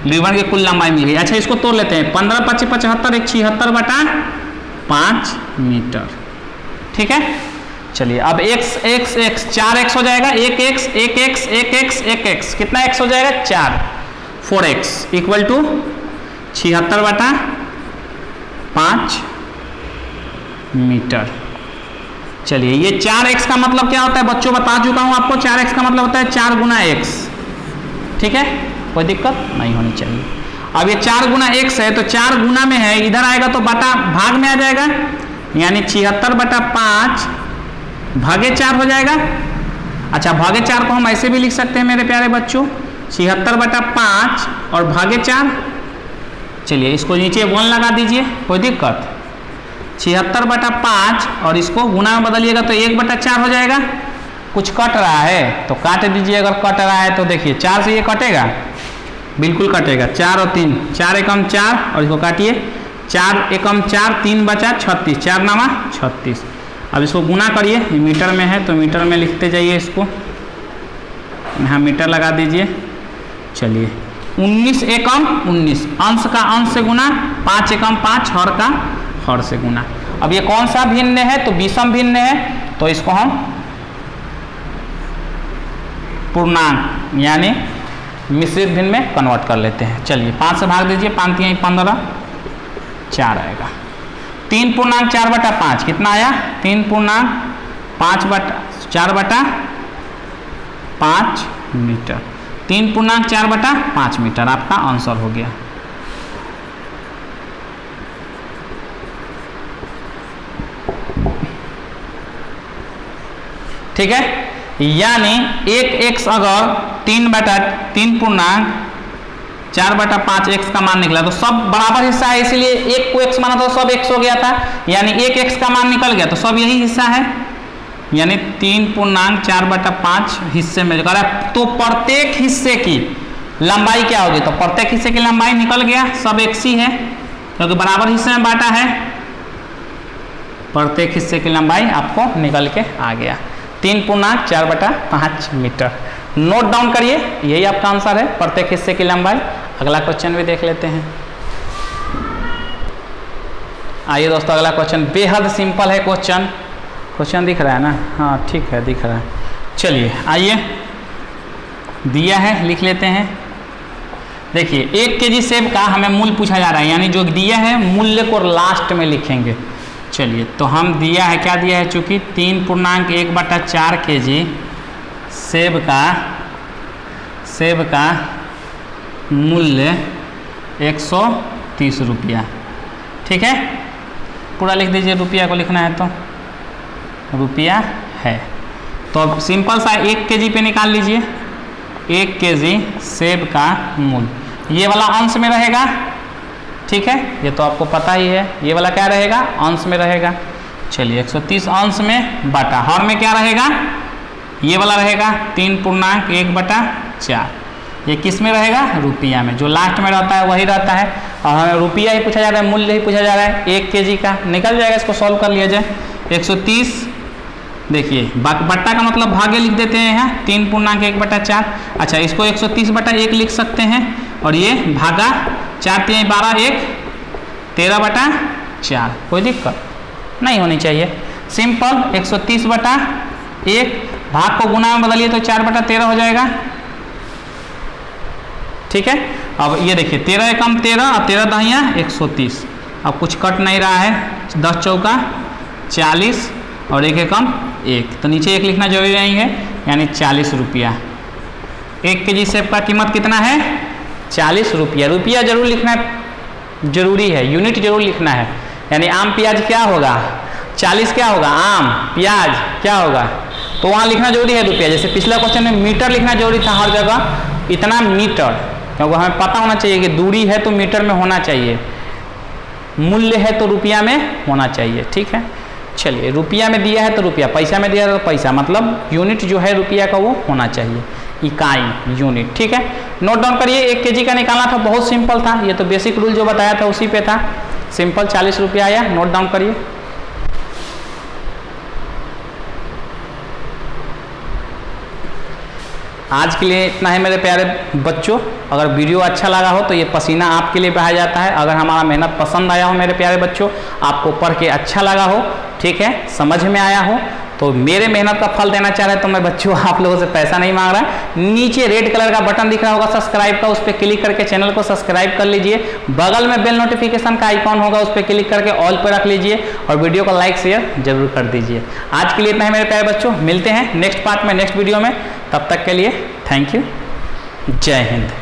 रिबन की कुल लंबाई मिल गई। अच्छा, इसको तोड़ लेते हैं, 15 × 5 = 75, 76/5 मीटर। ठीक है। चलिए अब x 4x हो जाएगा, 1x 1x 1x 1x, कितना x हो जाएगा, 4, 4x इक्वल टू 76/5 मीटर। चलिए, ये 4x का मतलब क्या होता है बच्चों, बता चुका हूं आपको, 4x का मतलब होता है 4 × x। ठीक है, कोई दिक्कत नहीं होनी चाहिए। अब ये 4 × x है तो 4 गुना में है, इधर आएगा तो बटा भाग में आ जाएगा, यानी 76/5 भागे 4 हो जाएगा। अच्छा, भागे 4 को हम ऐसे भी लिख सकते हैं मेरे प्यारे बच्चों, 76/5 और भागे 4। चलिए, इसको नीचे 1 लगा दीजिए, कोई दिक्कत, 76/5 और इसको गुना में बदलिएगा तो 1/4 हो जाएगा। कुछ कट रहा है तो काट दीजिए, अगर कट रहा है तो देखिए 4 से ये कटेगा, बिल्कुल कटेगा, 4 और 3, 4 एकम 4 और इसको काटिए, 4 एकम 4, 3 बचा 36, 4 नामा 36। अब इसको गुना करिए, मीटर में है तो मीटर में लिखते जाइए, इसको यहाँ मीटर लगा दीजिए। चलिए, 19 एकम 19, अंश का अंश से गुना, 5 एकम 5, हर का हर से गुना। अब ये कौन सा भिन्न है, तो विषम भिन्न है, तो इसको हम पूर्णांक यानी मिश्रित भिन्न में कन्वर्ट कर लेते हैं। चलिए, 5 से भाग दीजिए, 5 × 3 = 15, 4 आएगा। 3.4/5 कितना आया, 3.4/5 मीटर। 3.4/5 मीटर आपका आंसर हो गया। ठीक है, यानी 1x अगर 3.4/5 का मान निकला तो सब बराबर हिस्सा है, इसलिए एक को x माना तो सब x हो गया था, यानी 1x का मान निकल गया तो सब यही हिस्सा है, यानी 3.4/5 हिस्से में कर। तो प्रत्येक हिस्से की लंबाई क्या होगी, तो प्रत्येक हिस्से की लंबाई निकल गया, सब x ही है क्योंकि बराबर हिस्से में बांटा है। प्रत्येक हिस्से की लंबाई आपको निकल के आ गया, 3.4/5 मीटर। नोट डाउन करिए, यही आपका आंसर है, प्रत्येक हिस्से की लंबाई। अगला क्वेश्चन भी देख लेते हैं। आइए दोस्तों, अगला क्वेश्चन बेहद सिंपल है। क्वेश्चन दिख रहा है ना, हाँ ठीक है, दिख रहा है। चलिए आइए, दिया है लिख लेते हैं। देखिए, 1 kg सेब का हमें मूल्य पूछा जा रहा है, यानी जो दिया है मूल्य को लास्ट में लिखेंगे। चलिए, तो हम दिया है, क्या दिया है, चूंकि 3.1/4 kg सेब का मूल्य 130 रुपया। ठीक है, पूरा लिख दीजिए, रुपया को लिखना है तो रुपया है। तो अब सिंपल सा 1 kg पे निकाल लीजिए, 1 kg सेब का मूल्य, ये वाला अंश में रहेगा। ठीक है, ये तो आपको पता ही है, ये वाला क्या रहेगा, अंश में रहेगा। चलिए, 130 अंश में बटा हर में क्या रहेगा, ये वाला रहेगा 3.1/4। ये किस में रहेगा, रुपया में, जो लास्ट में रहता है वही रहता है। और हमें रुपया ही पूछा जा रहा है, मूल्य ही पूछा जा रहा है 1 kg का, निकल जाएगा। इसको सॉल्व कर लिया जाए, 130, देखिए बट्टा का मतलब भागे लिख देते हैं यहाँ, 3.1/4। अच्छा, इसको 130/1 लिख सकते हैं, और ये भागा 4 × 3 = 12, 1 13/4। कोई दिक्कत नहीं होनी चाहिए, सिंपल 130/1, भाग को गुना में बदलिए तो 4/13 हो जाएगा। ठीक है, अब ये देखिए 13 एकम 13 और 13 दहिया 130, अब कुछ कट नहीं रहा है, 10 चौका 40 और 1 एकम 1, तो नीचे 1 लिखना जरूरी नहीं है, यानी 40 रुपया। 1 kg सेब का कीमत कितना है, 40 रुपया। रुपया जरूर लिखना जरूरी है, यूनिट जरूर लिखना है, यानी आम प्याज क्या होगा, 40 क्या होगा, आम प्याज क्या होगा, तो वहाँ लिखना जरूरी है रुपया। जैसे पिछला क्वेश्चन में मीटर लिखना जरूरी था हर जगह, इतना मीटर, क्योंकि हमें पता होना चाहिए कि दूरी है तो मीटर में होना चाहिए, मूल्य है तो रुपया में होना चाहिए। ठीक है, चलिए रुपया में दिया है तो रुपया, पैसा में दिया है तो पैसा, मतलब यूनिट जो है रुपया का वो होना चाहिए, इकाई यूनिट। ठीक है, नोट डाउन करिए। 1 kg का निकालना था, बहुत सिंपल था, ये तो बेसिक रूल जो बताया था उसी पे था, सिंपल 40 रुपया आया। नोट डाउन करिए। आज के लिए इतना है मेरे प्यारे बच्चों। अगर वीडियो अच्छा लगा हो तो ये पसीना आपके लिए बहाया जाता है। अगर हमारा मेहनत पसंद आया हो मेरे प्यारे बच्चों, आपको पढ़ के अच्छा लगा हो, ठीक है, समझ में आया हो, तो मेरे मेहनत का फल देना चाह रहे हैं तो मैं बच्चों आप लोगों से पैसा नहीं मांग रहा। नीचे रेड कलर का बटन दिख रहा होगा सब्सक्राइब का, उस पर क्लिक करके चैनल को सब्सक्राइब कर लीजिए। बगल में बेल नोटिफिकेशन का आइकॉन होगा, उस पर क्लिक करके ऑल पर रख लीजिए और वीडियो को लाइक शेयर जरूर कर दीजिए। आज के लिए इतना है मेरे प्यारे बच्चों, मिलते हैं नेक्स्ट पार्ट में, नेक्स्ट वीडियो में। तब तक के लिए थैंक यू, जय हिंद।